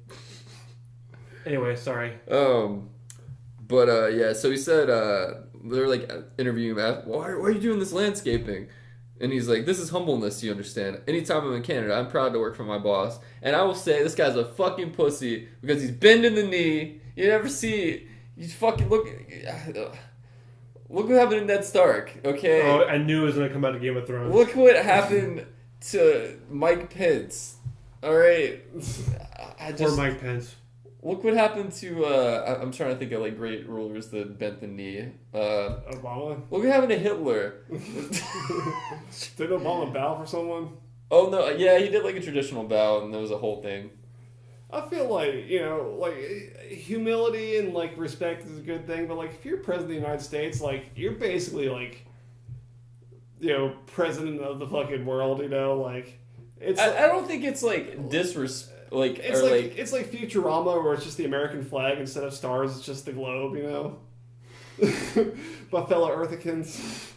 Anyway, sorry. But yeah, so he said, they're like interviewing him, why are you doing this landscaping? And he's like, this is humbleness, you understand. Anytime I'm in Canada, I'm proud to work for my boss. And I will say, this guy's a fucking pussy because he's bending the knee. You never see, you fucking look what happened in Ned Stark, okay? Oh, I knew it was gonna come out of Game of Thrones. Look what happened to Mike Pence. All right, Or Mike Pence. Look what happened to I'm trying to think of like great rulers that bent the knee. Obama? Look what happened to Hitler. Did Obama bow for someone? Oh no, yeah, he did like a traditional bow, and there was a whole thing. I feel like, you know, like, humility and, like, respect is a good thing, but, like, if you're president of the United States, like, you're basically, like, you know, president of the fucking world, you know, like, it's... I don't think it's, like, disrespect, like, it's or, like, it's like Futurama, where it's just the American flag instead of stars, it's just the globe, you know? My fellow Earthicans.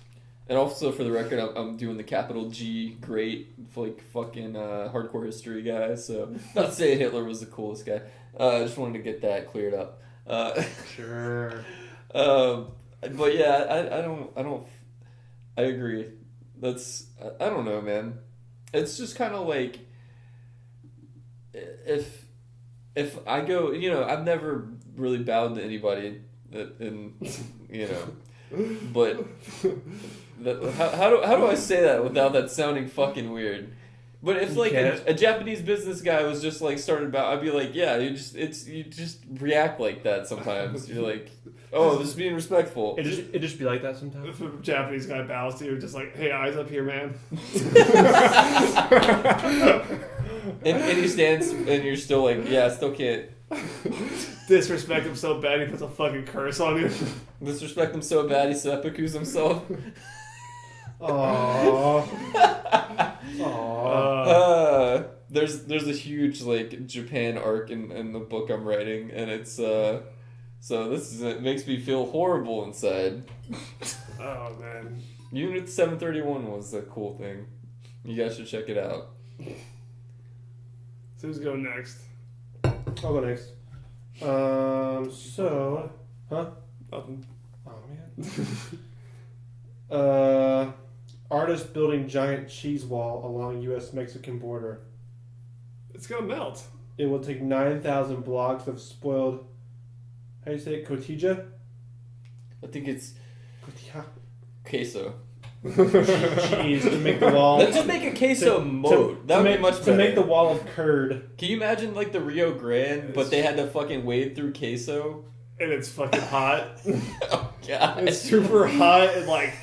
And also, for the record, I'm doing the capital G, great, like, fucking hardcore history guy, so not saying Hitler was the coolest guy. I just wanted to get that cleared up. Sure. But yeah, I agree. I don't know, man. It's just kind of like, if I go, you know, I've never really bowed to anybody, and you know, but how do I say that without that sounding fucking weird? But if like a Japanese business guy was just like started bow, I'd be like, yeah, you just react like that sometimes. You're like, oh, just being respectful. It just be like that sometimes. If a Japanese guy bows to you, just like, hey, eyes up here, man. and he stands, and you're still like, yeah, I still can't. Disrespect him so bad he puts a fucking curse on you. Disrespect him so bad he seppukus himself. Aww. There's a huge like Japan arc in the book I'm writing, and it's so it makes me feel horrible inside. Oh man. Unit 731 was a cool thing. You guys should check it out. So who's going next? I'll go next. Huh? Nothing. Oh man. Artist building giant cheese wall along U.S.-Mexican border. It's gonna melt. It will take 9,000 blocks of spoiled. How do you say it? Cotija? I think it's Cotija. queso. Cheese to make the wall. Let's just make a queso moat. That would be much better. To make the wall of curd. Can you imagine like the Rio Grande, but they had to fucking wade through queso? And it's fucking hot. Oh god. It's super hot and like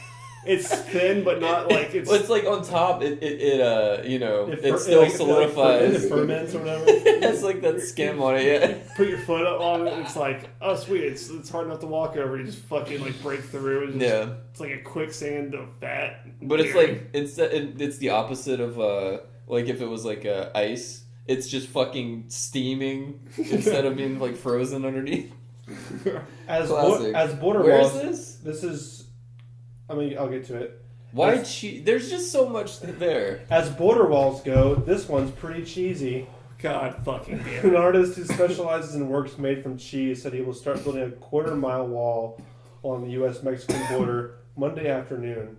it's thin but not like it's. Well, it's like on top. It It still like, solidifies. It ferments or whatever. It's like that skim on it. Yeah. Put your foot up on it. And it's like, oh sweet, it's hard enough to walk over. You just fucking like break through. And just, it's like a quicksand of fat. But it's like it's the opposite of like if it was like ice. It's just fucking steaming instead of being like frozen underneath. As border Where walls. is this? This is. I'll get to it. Why cheese? There's just so much there. As border walls go, this one's pretty cheesy. God fucking damn An it. artist who specializes in works made from cheese said he will start building a quarter-mile wall on the U.S.-Mexican border Monday afternoon.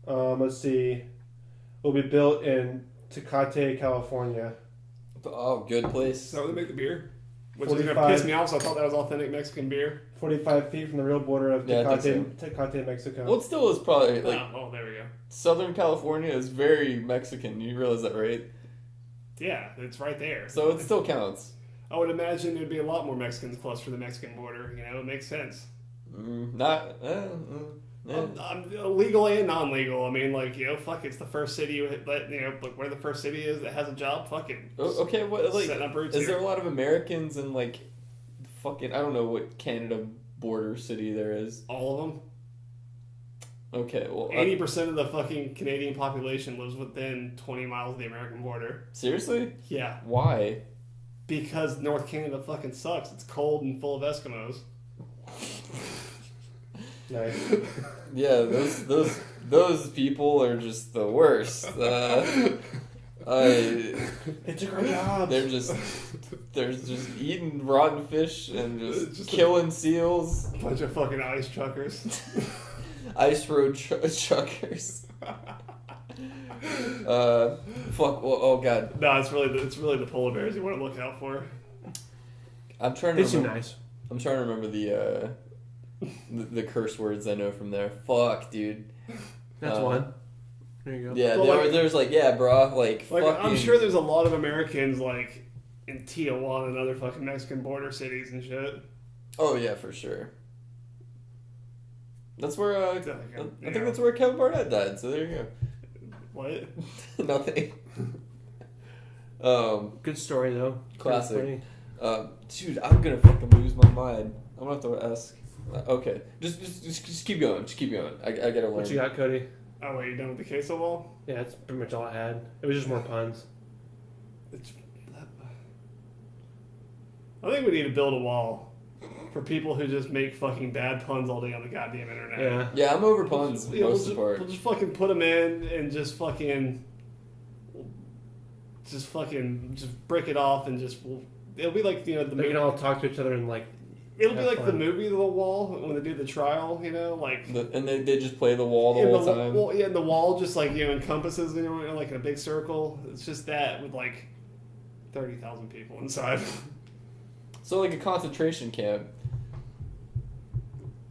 Let's see. It will be built in Tecate, California. Oh, good place. Is that where they make the beer? Which is 45 gonna piss me off, so I thought that was authentic Mexican beer. 45 feet from the real border of Yeah, I Tecate, think Tecate, Mexico. Well, it still is probably like Oh, there we go. Southern California is very Mexican. You realize that, right? Yeah, it's right there. So it still counts. I would imagine there'd be a lot more Mexicans close to the Mexican border. You know, it makes sense. Not. Legal and non-legal. I mean, like, you know, fuck, it's the first city like where the first city is that has a job. Fuck it. Okay, what like Setting up roots is here. there a lot of Americans in like fucking I don't know what Canada border city there is. All of them. Okay, well 80% of the fucking Canadian population lives within 20 miles of the American border. seriously? Yeah, Why? because North Canada fucking sucks. It's cold and full of Eskimos. Nice. Yeah, those people are just the worst. They took our jobs. They're just eating rotten fish and just killing seals. Bunch of fucking ice truckers. Ice road truckers. Fuck. Well, oh god. No, it's really the polar bears you want to look out for. I'm trying to. They seem remember, nice. I'm trying to remember the curse words I know from there. Fuck, dude. That's one. There you go. Yeah, But there's like, yeah, bro, like fucking. I'm sure there's a lot of Americans like in Tijuana and other fucking Mexican border cities and shit. Oh yeah, for sure. That's where I think Yeah. that's where Kevin Barnett died. So there you What? go. Nothing. Good story though. Classic. Dude, I'm gonna fucking lose my mind. I'm gonna have to ask. Okay, just keep going. Just keep going. I gotta learn. What you got, Cody? Oh wait, you done with the queso wall? Yeah, that's pretty much all I had. It was just more puns. I think we need to build a wall for people who just make fucking bad puns all day on the goddamn internet. Yeah. Yeah, I'm over puns You know, most of the we'll part. just fucking put them in and just break it off and it'll be like, you know, They can all talk to each other and like. it'll be have like the fun. movie The Wall when they do the trial, you know, like And they just play the wall the and whole time. Well, yeah, and the wall just like, you know, encompasses, you know, like in a big circle. It's just that with like 30,000 people inside, So like a concentration camp.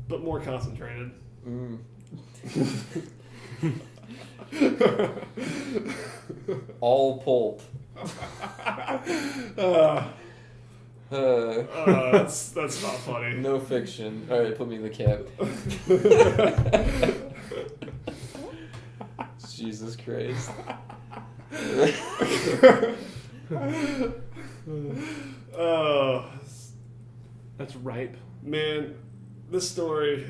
but more concentrated. Mm. All pulp. That's not funny. No fiction. All right, put me in the camp. Jesus Christ. That's ripe. Man, this story,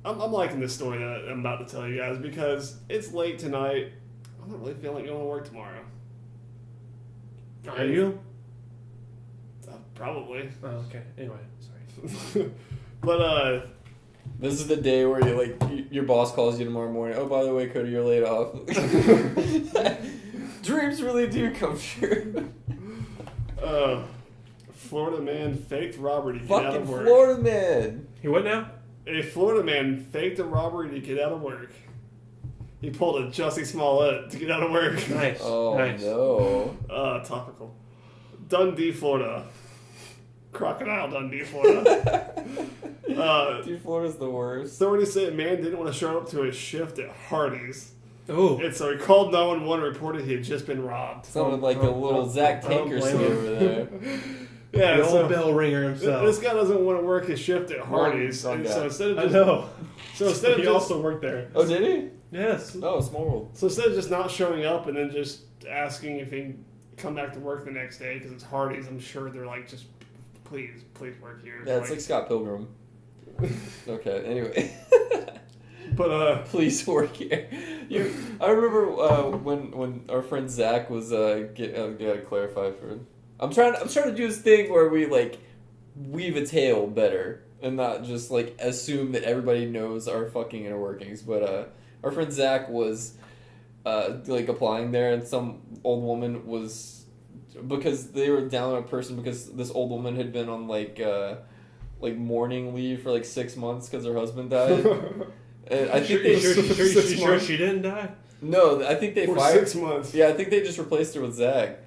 I'm liking this story that I'm about to tell you guys because it's late tonight. I'm not really feeling like going to work tomorrow. Are you? Probably. Oh, okay. Anyway, sorry. But This is the day where you like your boss calls you tomorrow morning. Oh, by the way, Cody, you're laid off. Dreams really do come true. Florida man faked robbery to get out Fucking of work. Florida man. He what now? A Florida man faked a robbery to get out of work. He pulled a Jussie Smollett to get out of work. Nice. Oh, nice. no. Topical. Dundee, Florida. Crocodile Dundee, Florida. Dude, Florida's the worst. Authorities say a man didn't want to show up to his shift at Hardee's. Oh. And so he called 911 and reported he had just been robbed. Sounded like a little Zach Tankersley over there. Yeah, The so old bell ringer himself. this guy doesn't want to work his shift at Hardee's. Wrong And guy. so instead of I just, know. so instead of He just, also worked there. Oh, did he? Yes. Oh, small world. so instead of just not showing up and then just asking if he can come back to work the next day because it's Hardee's, I'm sure they're like, just please work here. Yeah, it's like Scott Pilgrim. Okay, anyway. But Please work here. I remember when our friend Zach was gotta clarify for. I'm trying to do this thing where we like weave a tale better and not just like assume that everybody knows our fucking inner workings. But our friend Zach was like applying there, and some old woman was, because they were down on a person because this old woman had been on like mourning leave for like 6 months because her husband died. And I think sure she didn't die? No, I think they for fired. 6 months. Yeah, I think they just replaced her with Zach.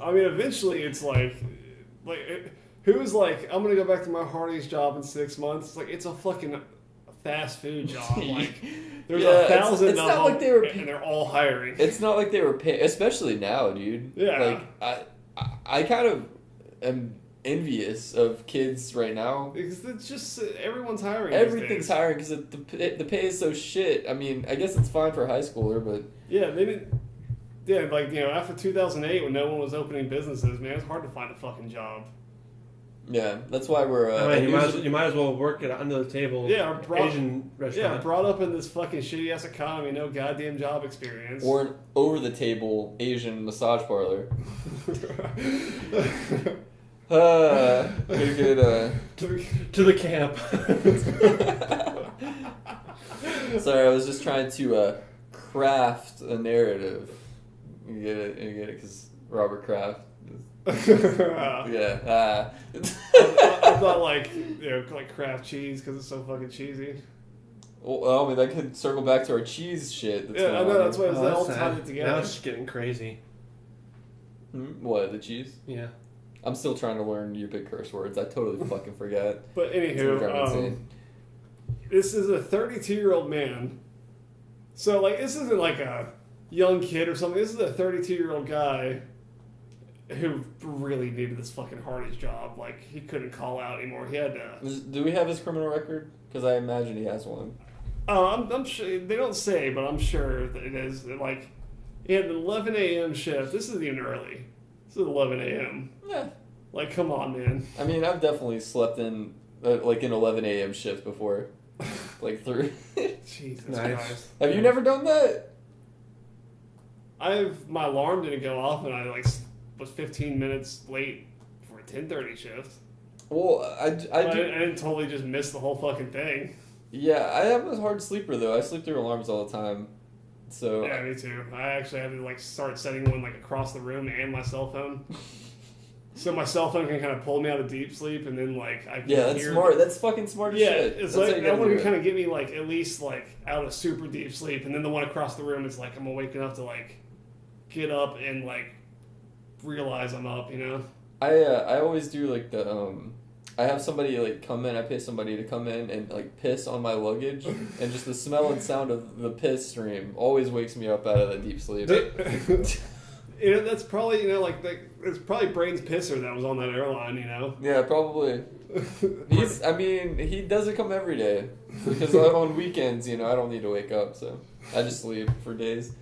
I mean, eventually it's who's like, I'm gonna go back to my Hardee's job in 6 months? It's like, it's a fucking fast food job. Like, there's 1,000 it's of not them, like they were and they're all hiring. It's not like they were paying, especially now, dude. Yeah. Like I kind of am envious of kids right now. Because it's just everyone's hiring. Everything's hiring because the pay is so shit. I mean, I guess it's fine for a high schooler, but Yeah, they didn't. Yeah, like, after 2008 when no one was opening businesses, man, it's hard to find a fucking job. yeah, that's why we're. I mean, you might as well work at under the table. Yeah, Asian restaurant. Yeah, brought up in this fucking shitty ass economy, no goddamn job experience. or an over the table Asian massage parlor. Good. To the camp. Sorry, I was just trying to craft a narrative. You get it, because Robert Kraft. Yeah. I thought like Kraft cheese because it's so fucking cheesy. Well, I mean, that could circle back to our cheese shit. That's Yeah, I know, that's why it's all sad. tied together. Now it's just getting crazy. What, the cheese? Yeah. I'm still trying to learn your big curse words. I totally fucking forget. But anywho, this is a 32-year-old man. So, like, this isn't like a young kid or something. This is a 32-year-old guy who really needed this fucking Hardee's job. Like, he couldn't call out anymore. He had to... Do we have his criminal record? Because I imagine he has one. I'm sure... They don't say, but I'm sure that it is. Like, he had an 11 a.m. shift. This isn't even early. This is 11 a.m. Yeah. Like, come on, man. I mean, I've definitely slept in, like, an 11 a.m. shift before. Like, through... Jesus Nice. Christ. Have you never done that? My alarm didn't go off, and I, like, was 15 minutes late for a 10:30 shift. Well, I I do... didn't totally just miss the whole fucking thing. Yeah, I am a hard sleeper, though. I sleep through alarms all the time. So... Yeah, me too. I actually had to like start setting one like across the room and my cell phone. So my cell phone can kind of pull me out of deep sleep, and then like I can Yeah, that's hear smart. That's fucking smart as Yeah, shit. it's That's how like you that gotta one do can it. kind of get me like at least like out of super deep sleep, and then the one across the room is like I'm awake enough to like get up and like realize I'm up, you know. I always do like the I have somebody like come in. I pay somebody to come in and like piss on my luggage, and just the smell and sound of the piss stream always wakes me up out of that deep sleep. That's probably it's probably Brain's pisser that was on that airline, you know. Yeah, probably. He doesn't come every day because on weekends, I don't need to wake up, so I just sleep for days.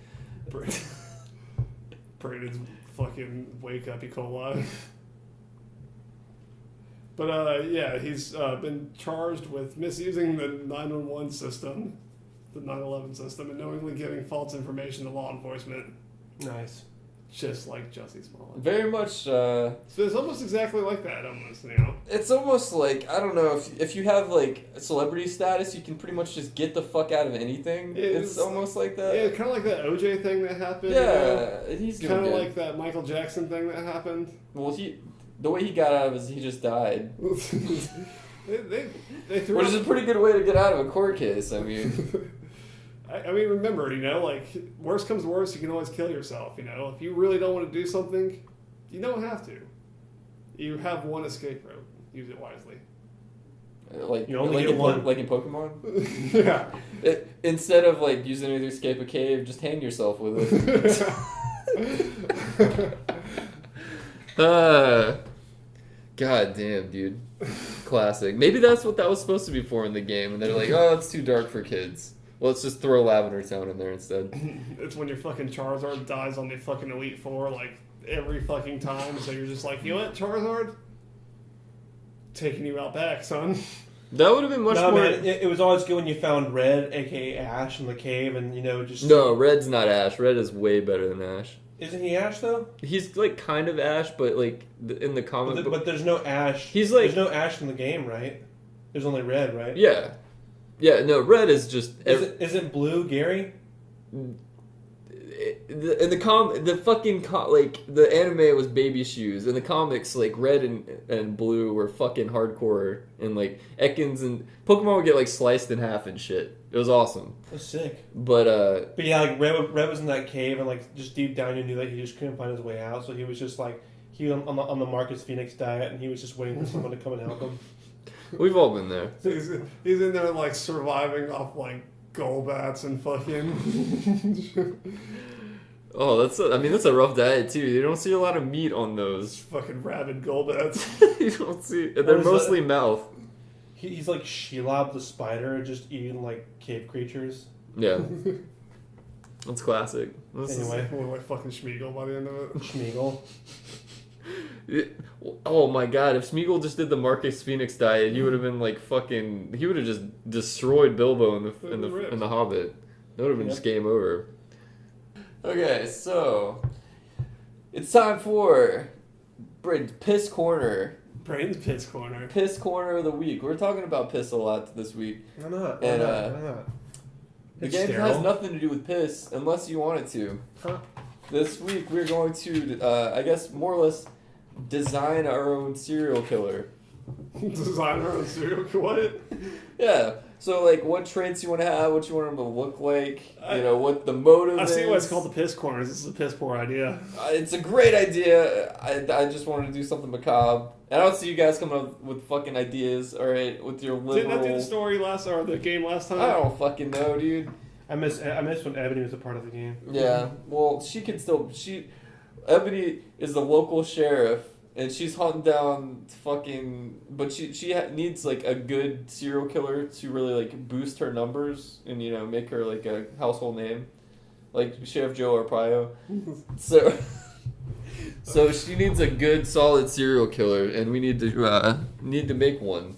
Brandon's fucking wake up E. coli. But yeah, he's been charged with misusing the 911 system, the 9/11 system, and knowingly giving false information to law enforcement. Nice. Just like Jussie Smollett. Very much. So it's almost exactly like that, almost, you know. It's almost like, I don't know, if you have like celebrity status, you can pretty much just get the fuck out of anything. It's almost like that. Yeah, kind of like that OJ thing that happened. Yeah, he's doing kind of good. like that Michael Jackson thing that happened. Well, the way he got out of it is he just died. They threw Which is a pretty good way to get out of a court case. I mean, I mean, remember, like, worst comes to worst, you can always kill yourself. If you really don't want to do something, you don't have to. You have one escape rope. Use it wisely. like You only get one. Like in Pokemon. Yeah. Instead of like using it to escape a cave, just hang yourself with it. God damn, dude. Classic. Maybe that's what that was supposed to be for in the game, and they're like, oh, it's too dark for kids. Well, let's just throw Lavender Town in there instead. It's when your fucking Charizard dies on the fucking Elite Four, like, every fucking time, so you're just like, you know what, Charizard? Taking you out back, son. That would have been much more... Man, it was always good when you found Red, a.k.a. Ash, in the cave, and, just... No, Red's not Ash. Red is way better than Ash. Isn't he Ash, though? He's, like, kind of Ash, but, like, in the comic book... But there's no Ash. He's like... There's no Ash in the game, right? There's only Red, right? Yeah. Yeah, no, Red is just... Isn't Blue Gary? In the anime was Baby Shoes. In the comics, like, Red and Blue were fucking hardcore. And, like, Ekans and... Pokemon would get, like, sliced in half and shit. It was awesome. That's sick. But yeah, like, Red was in that cave, and, like, just deep down you knew that he just couldn't find his way out, so he was just, like... He was on the Marcus Phoenix diet, and he was just waiting for someone to come and help him. We've all been there. He's in there, like, surviving off, like, Golbats and fucking... Oh, that's a rough diet, too. You don't see a lot of meat on those. Fucking rabid Golbats. You don't see... They're mostly mouth. He's like Shelob the spider, just eating, like, cave creatures. Yeah. That's classic. Anyway. What am I, fucking Schmeagle by the end of it? Schmeagle. Oh my god, if Smeagol just did the Marcus Phoenix diet, he would have been like fucking... He would have just destroyed Bilbo in the Hobbit. That would have been just game over. Okay, so... It's time for... Piss Corner. Brain's Piss Corner. Piss Corner of the week. We're talking about piss a lot this week. Why not? And, Why not? The It's game sterile. has nothing to do with piss, unless you want it to. Huh. This week we're going to, I guess, more or less, design our own serial killer. Design our own serial killer? What? Yeah. So, like, what traits you want to have, what you want them to look like, what the motive is. I see why it's called the Piss Corners. This is a piss poor idea. It's a great idea. I just wanted to do something macabre. And I don't see you guys coming up with fucking ideas, alright, with your liberal... Didn't I do the story or the game last time? I don't fucking know, dude. I miss when Ebony was a part of the game. Yeah, well, she can still... Ebony is the local sheriff, and she's hunting down fucking... But she needs, like, a good serial killer to really, like, boost her numbers and, make her, like, a household name. Like Sheriff Joe Arpaio. So she needs a good, solid serial killer, and we need to make one.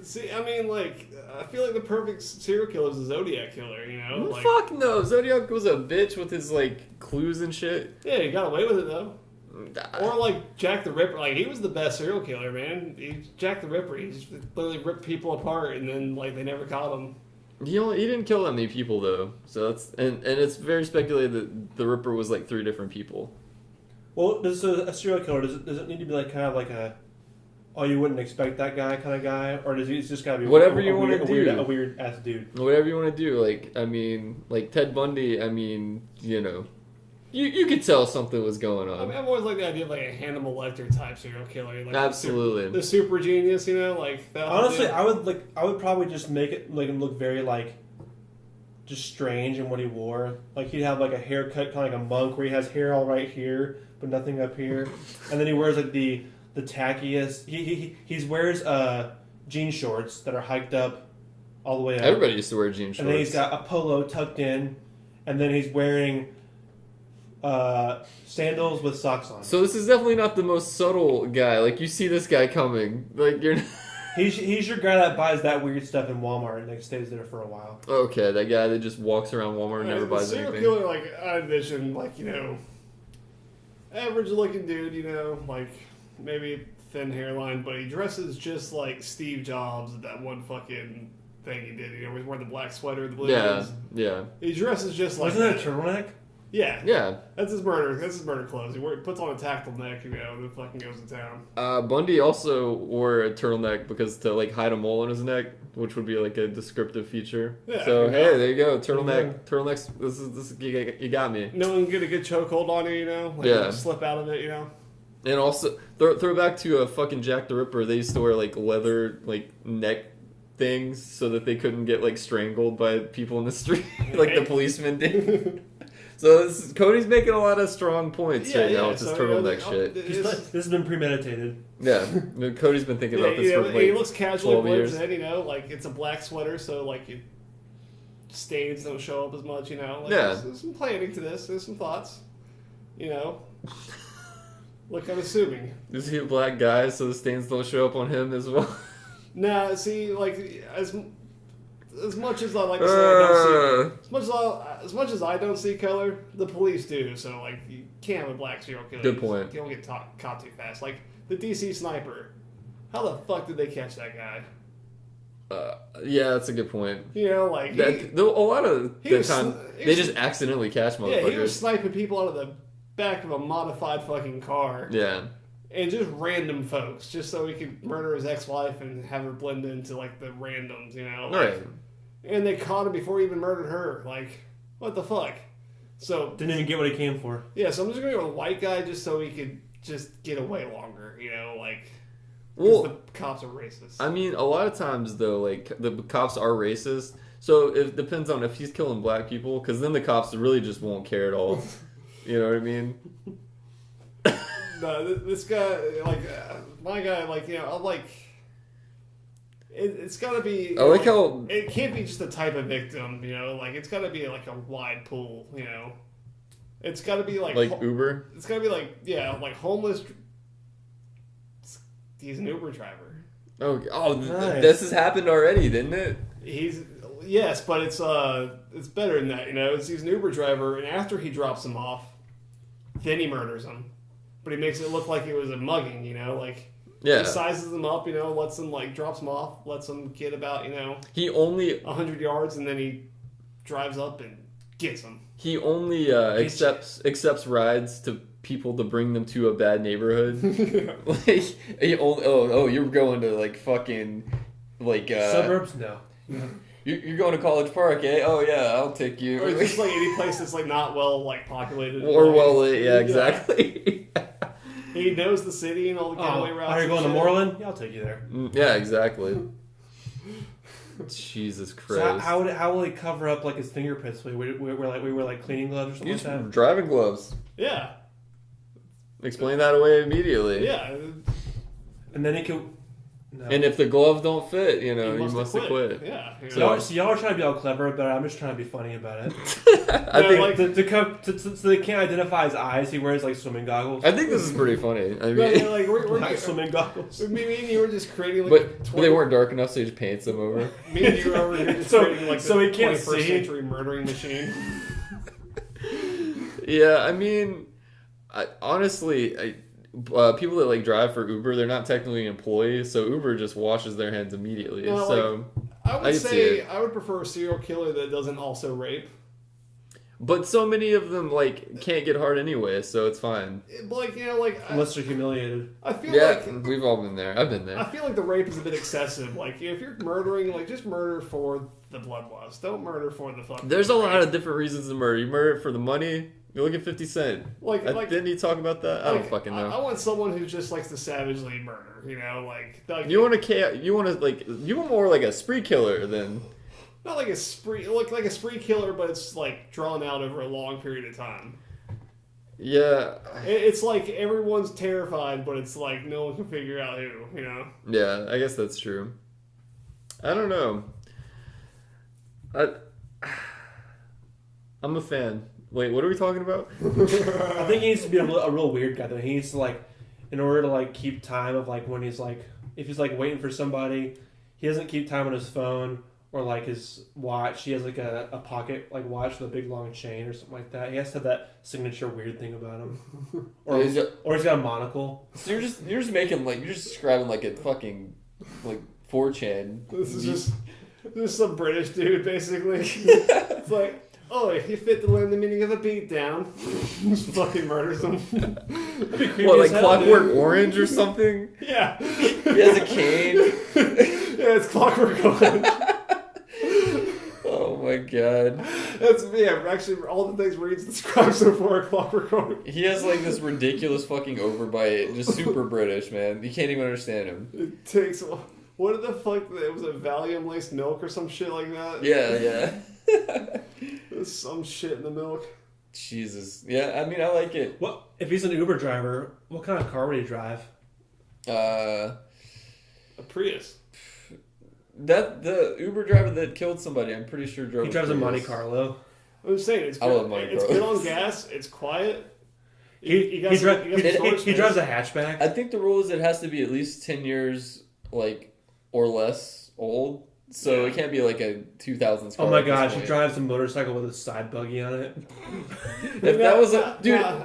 See, I mean, like... I feel like the perfect serial killer is a Zodiac killer, Like, fuck no! Zodiac was a bitch with his, like, clues and shit. Yeah, he got away with it, though. Or, like, Jack the Ripper. Like, he was the best serial killer, man. Jack the Ripper. He just literally ripped people apart, and then, like, they never caught him. He didn't kill that many people, though. So that's... And it's very speculated that the Ripper was, like, 3 different people. Well, does a serial killer, does it need to be, like, kind of like a... Oh, you wouldn't expect that guy kind of guy? Or does he just gotta be whatever you want to do? A weird ass dude. Whatever you want to do. Like, I mean, like Ted Bundy, I mean, you could tell something was going on. I mean, I've always liked the idea of, like, a Hannibal Lecter type serial killer. Like, absolutely. The super genius, like... That honestly, I would probably just make it, like, him look very, like, just strange in what he wore. Like, he'd have, like, a haircut kind of like a monk where he has hair all right here, but nothing up here. And then he wears, like, the tackiest. He wears jean shorts that are hiked up all the way up. Everybody used to wear jean shorts. And then he's got a polo tucked in, and then he's wearing sandals with socks on. So this is definitely not the most subtle guy. Like, you see this guy coming. Like, you're... He's your guy that buys that weird stuff in Walmart and, like, stays there for a while. Okay, that guy that just walks around Walmart and never buys anything. Serial killer, like, I envision, like, average looking dude, like... Maybe thin hairline, but he dresses just like Steve Jobs at that one fucking thing he did. He's wearing the black sweater, the blue jeans. Yeah. He dresses just like... Wasn't that a turtleneck? Yeah. Yeah. That's his murder. That's his murder clothes. He puts on a turtleneck, and then fucking goes to town. Bundy also wore a turtleneck because to like hide a mole on his neck, which would be like a descriptive feature. Yeah, so there you hey, there you go. Turtlenecks. This is you got me. No one can get a good chokehold on you, like yeah. slip out of it, And also throw back to a fucking Jack the Ripper. They used to wear like leather like neck things so that they couldn't get like strangled by people in the street, like the policemen did. So Cody's making a lot of strong points right now with this turtleneck shit. This has been premeditated. Yeah, Cody's been thinking about this for like he looks casually 12 years. like it's a black sweater, so like stains don't show up as much, Like, yeah. There's some planning to this. There's some thoughts, Look, I'm assuming. Is he a black guy, so the stains don't show up on him as well? Nah, see, like as much as I like to say I don't see, as much as I don't see color, the police do. So like, you can't have a black serial killer. Good point. You don't get caught too fast. Like the DC sniper, how the fuck did they catch that guy? Yeah, that's a good point. Like a lot of the time they just accidentally catch motherfuckers. Yeah, he was sniping people out of the back of a modified fucking car. Yeah. And just random folks, just so he could murder his ex-wife and have her blend into like the randoms, Right. And they caught him before he even murdered her. Like, what the fuck? So didn't even get what he came for. Yeah, so I'm just gonna go with a white guy just so he could just get away longer, like. Well, the cops are racist. I mean, a lot of times though, like the cops are racist. So it depends on if he's killing black people, because then the cops really just won't care at all. You know what I mean? No, this guy, like, my guy, like, I'm like, it's got to be. I like how it can't be just the type of victim, like it's got to be like a wide pool, It's got to be like Uber. It's got to be like like homeless. He's an Uber driver. Nice. This has happened already, didn't it? Yes, but it's better than that, He's an Uber driver, and after he drops him off, then he murders him. But he makes it look like it was a mugging, like he sizes them up, lets them drops them off, lets them get about, he only 100 yards, and then he drives up and gets them. He only accepts rides to people to bring them to a bad neighborhood. Like he only, you're going to like fucking like suburbs? No. You're going to College Park, eh? Oh yeah, I'll take you. Or just like any place that's like not well populated. Or well lit, yeah, exactly. He knows the city and all the getaway routes. Are you going to Moreland? Yeah, I'll take you there. Yeah, exactly. Jesus Christ! So how will he cover up like his fingerprints? We were like cleaning gloves or something like that. Driving gloves. Yeah. Explain that away immediately. Yeah. And then he can. No. And if the gloves don't fit, you must have quit. Yeah. So y'all are trying to be all clever, but I'm just trying to be funny about it. I think so they can't identify his eyes. He wears like swimming goggles. I think this is pretty funny. I mean, we're like swimming goggles. Me and you were just creating but they weren't dark enough, so he just paints them over. Me and you were over here just creating like so the he can't 21st see. century murdering machine. Yeah, I mean, honestly, people that like drive for Uber, they're not technically employees, so Uber just washes their hands immediately. No, so I would say I would prefer a serial killer that doesn't also rape. But so many of them can't get hard anyway, so it's fine. Unless they're humiliated. I feel we've all been there. I've been there. I feel like the rape is a bit excessive. Like if you're murdering, just murder for the bloodlust. Don't murder for the fucking. There's a lot of different reasons to murder. You murder it for the money. You look at 50 Cent. Didn't he talk about that? I don't fucking know. I want someone who just likes to savagely murder. You want more like a spree killer than. Not like a spree, like a spree killer, but it's like drawn out over a long period of time. Yeah. It's like everyone's terrified, but it's like no one can figure out who. Yeah, I guess that's true. I don't know. I'm a fan. Wait, what are we talking about? I think he needs to be a real weird guy though. He needs to in order to keep time of when he's if he's waiting for somebody, he doesn't keep time on his phone or his watch. He has a pocket watch with a big long chain or something like that. He has to have that signature weird thing about him. Or he's got a monocle. So you're just making you're just describing a fucking 4chan. This is just some British dude basically. It's Oh, if you fit to learn the meaning of a beatdown, just fucking murders him. What, like Clockwork Orange or something? Yeah. He has a cane. Yeah, it's Clockwork Orange. Oh my god. That's actually all the things Reed's described so far are Clockwork Orange. He has like this ridiculous fucking overbite, just super British, man. You can't even understand him. It takes. What the fuck? It was a Valium laced milk or some shit like that? Yeah. There's some shit in the milk. Jesus. Yeah, I mean, I like it. What if he's an Uber driver? What kind of car would he drive? A Prius. The Uber driver that killed somebody, I'm pretty sure drove. He drives a Prius. Monte Carlo. I'm just saying, I love Monte it's Carlo. good on gas. It's quiet. He drives a hatchback. I think the rule is it has to be at least 10 years, like, or less old. So it can't be like a 2000s car. Oh my gosh, he drives a motorcycle with a side buggy on it. If that was a dude, and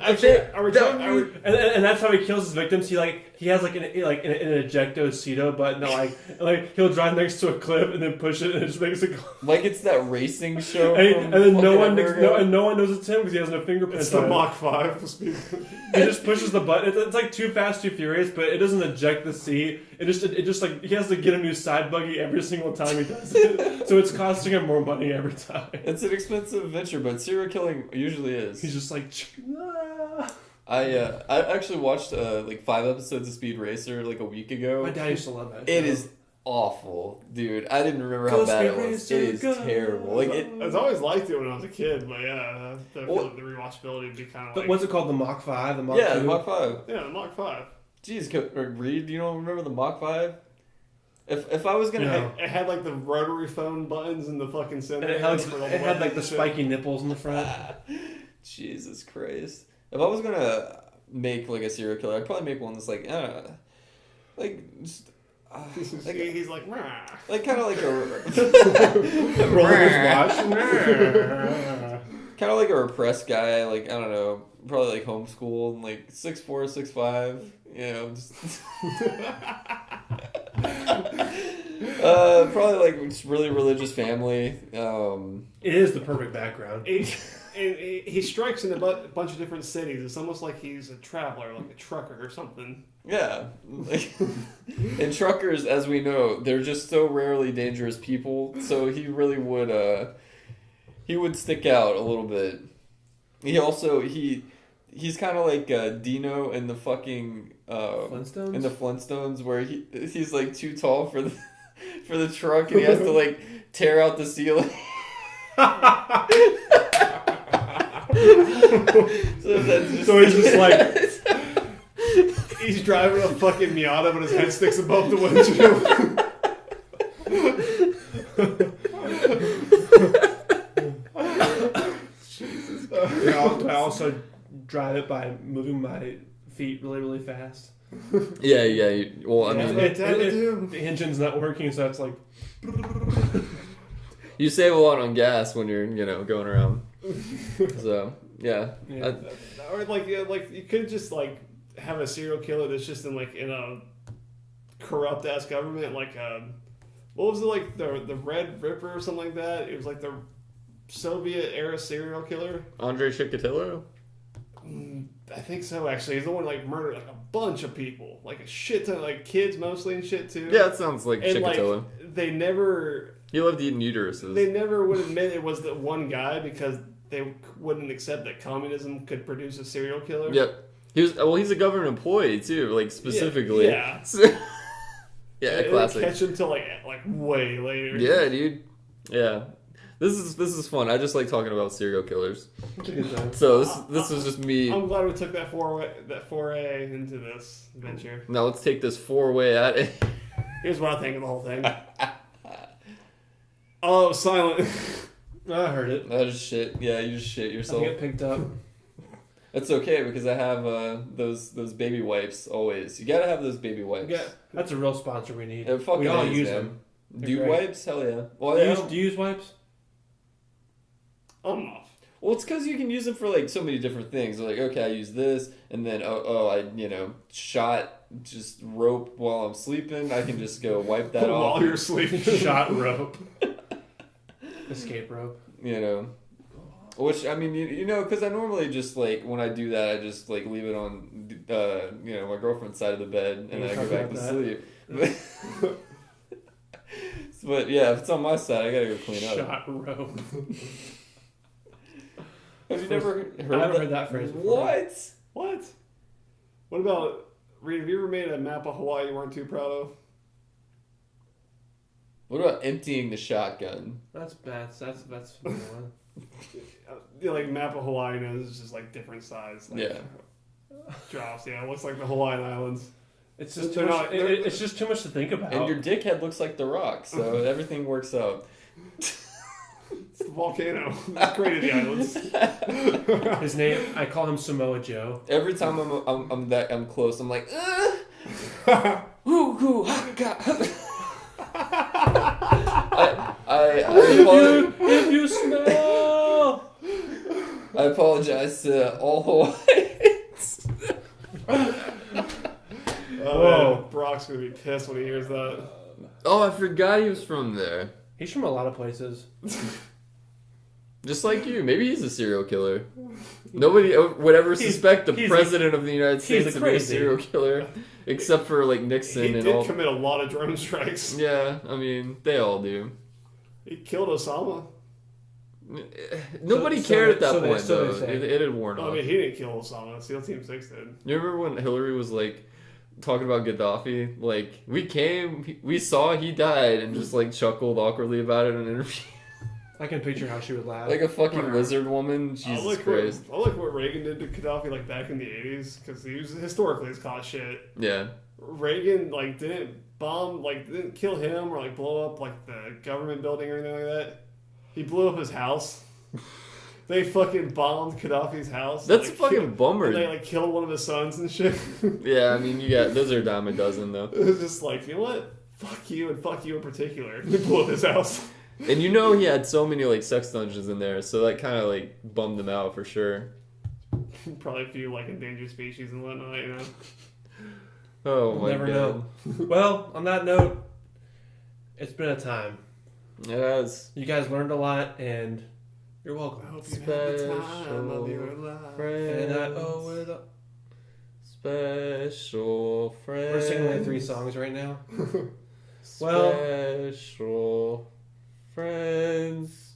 that's how he kills his victims. He has an ejecto button that like he'll drive next to a cliff and then push it and it just makes it go. Like it's that racing show. And then no one knows it's him because he has no fingerprint. It's the Mach 5. He just pushes the button. It's like Too Fast, Too Furious, but it doesn't eject the seat. It just like he has to get a new side buggy every single time he does it. So it's costing him more money every time. It's an expensive venture, but serial killing usually is. He's just like. Ah. I actually watched like 5 episodes of Speed Racer like a week ago. My dad used to love that show. It is awful, dude. I didn't remember how bad it was. It is terrible. Like I've always liked it when I was a kid, but yeah, I feel like the rewatchability would be kind of. But what's it called? The Mach 5? The Mach 2? the Mach 5. Yeah, the Mach 5. Jeez, Reed, you don't remember the Mach 5? If I was gonna, it had like the rotary phone buttons in the fucking center. And it had like the spiky nipples in the front. Jesus Christ! If I was gonna make like a serial killer, I'd probably make one that's like, just. He's like, like kind of like a kind of like a repressed guy, like I don't know, probably like homeschooled, like 6'4", 6'5", you know, just probably like just really religious family. It is the perfect background. He strikes in a bunch of different cities. It's almost like he's a traveler, like a trucker or something. Yeah. And truckers, as we know, they're just so rarely dangerous people. So he really would stick out a little bit. He also he's kind of like Dino in the fucking Flintstones? In the Flintstones, where he's like too tall for the truck and he has to like tear out the ceiling. So he's just like he's driving a fucking Miata, but his head sticks above the windshield. I also drive it by moving my feet really, really fast. Yeah. Well, I mean, the engine's not working, so it's like. You save a lot on gas when you're, going around. So yeah. Or like you could just like have a serial killer that's just in a corrupt ass government, like what was it, like the Red Ripper or something like that? It was like the Soviet era serial killer. Andrei Chikatilo? I think so. Actually, he's the one like murdered like a bunch of people, like a shit ton, like kids mostly and shit too. Yeah, it sounds like and Chikatilo. They never. He loved eating uteruses. They never would admit it was the one guy because they wouldn't accept that communism could produce a serial killer. Yep. He's a government employee too, like specifically. Yeah. Yeah, classic. Catch him till like way later. Yeah, dude. Yeah. This is fun. I just like talking about serial killers. So this is just me. I'm glad we took that foray into this adventure. Now let's take this 4-way at it. Here's what I think of the whole thing. Oh, silent. I heard it. That is shit. Yeah, you just shit yourself. I think it picked up. That's okay because I have those baby wipes always. You gotta have those baby wipes. Yeah, that's a real sponsor we need. We all use them. Dude wipes? Hell yeah. Well, do you use wipes? Off. Well, it's because you can use them for like so many different things. Like, okay, I use this, and then I shot just rope while I'm sleeping. I can just go wipe that off while you're sleeping. Shot rope. Escape rope. Which, I mean, you know, because I normally just, like, when I do that, I just, like, leave it on, you know, my girlfriend's side of the bed, and then I go back to sleep. But, yeah, if it's on my side, I gotta go clean up. Shot rope. Have you never heard I haven't heard that phrase before. What? What about, Reed, have you ever made a map of Hawaii you weren't too proud of? What about emptying the shotgun? That's bad. That's one. Like, map of Hawaii, you know, it's just, like, different size. Like, Yeah. Drops, yeah. It looks like the Hawaiian Islands. It's just too much. It's just too much to think about. And your dickhead looks like The Rock, so everything works out. It's the volcano. It's created the islands. His name, I call him Samoa Joe. Every time I'm close, I'm like, woo, If you smell. I apologize to all Hawaiians. Whoa. Brock's gonna be pissed when he hears that. Oh, I forgot he was from there. He's from a lot of places. Just like you. Maybe he's a serial killer. Nobody would ever suspect the president of the United States to be a serial killer, except for like Nixon He and did all. commit a lot of drone strikes. Yeah, I mean, they all do. He killed Osama. Nobody cared at that point, though. they say. It had worn I off. mean, he didn't kill Osama. SEAL Team 6 did. You remember when Hillary was like talking about Gaddafi? Like, we saw he died, and just like chuckled awkwardly about it in an interview. I can picture how she would laugh. Like a fucking lizard woman. Jesus Christ. I like what Reagan did to Gaddafi like back in the 80s, because he was historically his caught shit. Yeah. Reagan like didn't kill him or like blow up like the government building or anything like that. He blew up his house. They fucking bombed Gaddafi's house. That's a fucking bummer. And they like killed one of his sons and shit. Yeah, I mean, those are a dime a dozen though. It was just like, you know what? Fuck you in particular. They blew up his house. And you know he had so many like sex dungeons in there, so that kind of like bummed him out for sure. Probably a few like endangered species and whatnot, you know. Oh We'll my never god. know. Well, on that note, it's been a time. It has. You guys learned a lot, and you're I welcome. hope you had the time of your life. Friends. And I owe it up. Special friends. We're singing like 3 songs right now. Well, Special friends.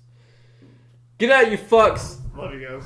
Get out, you fucks! Love you guys.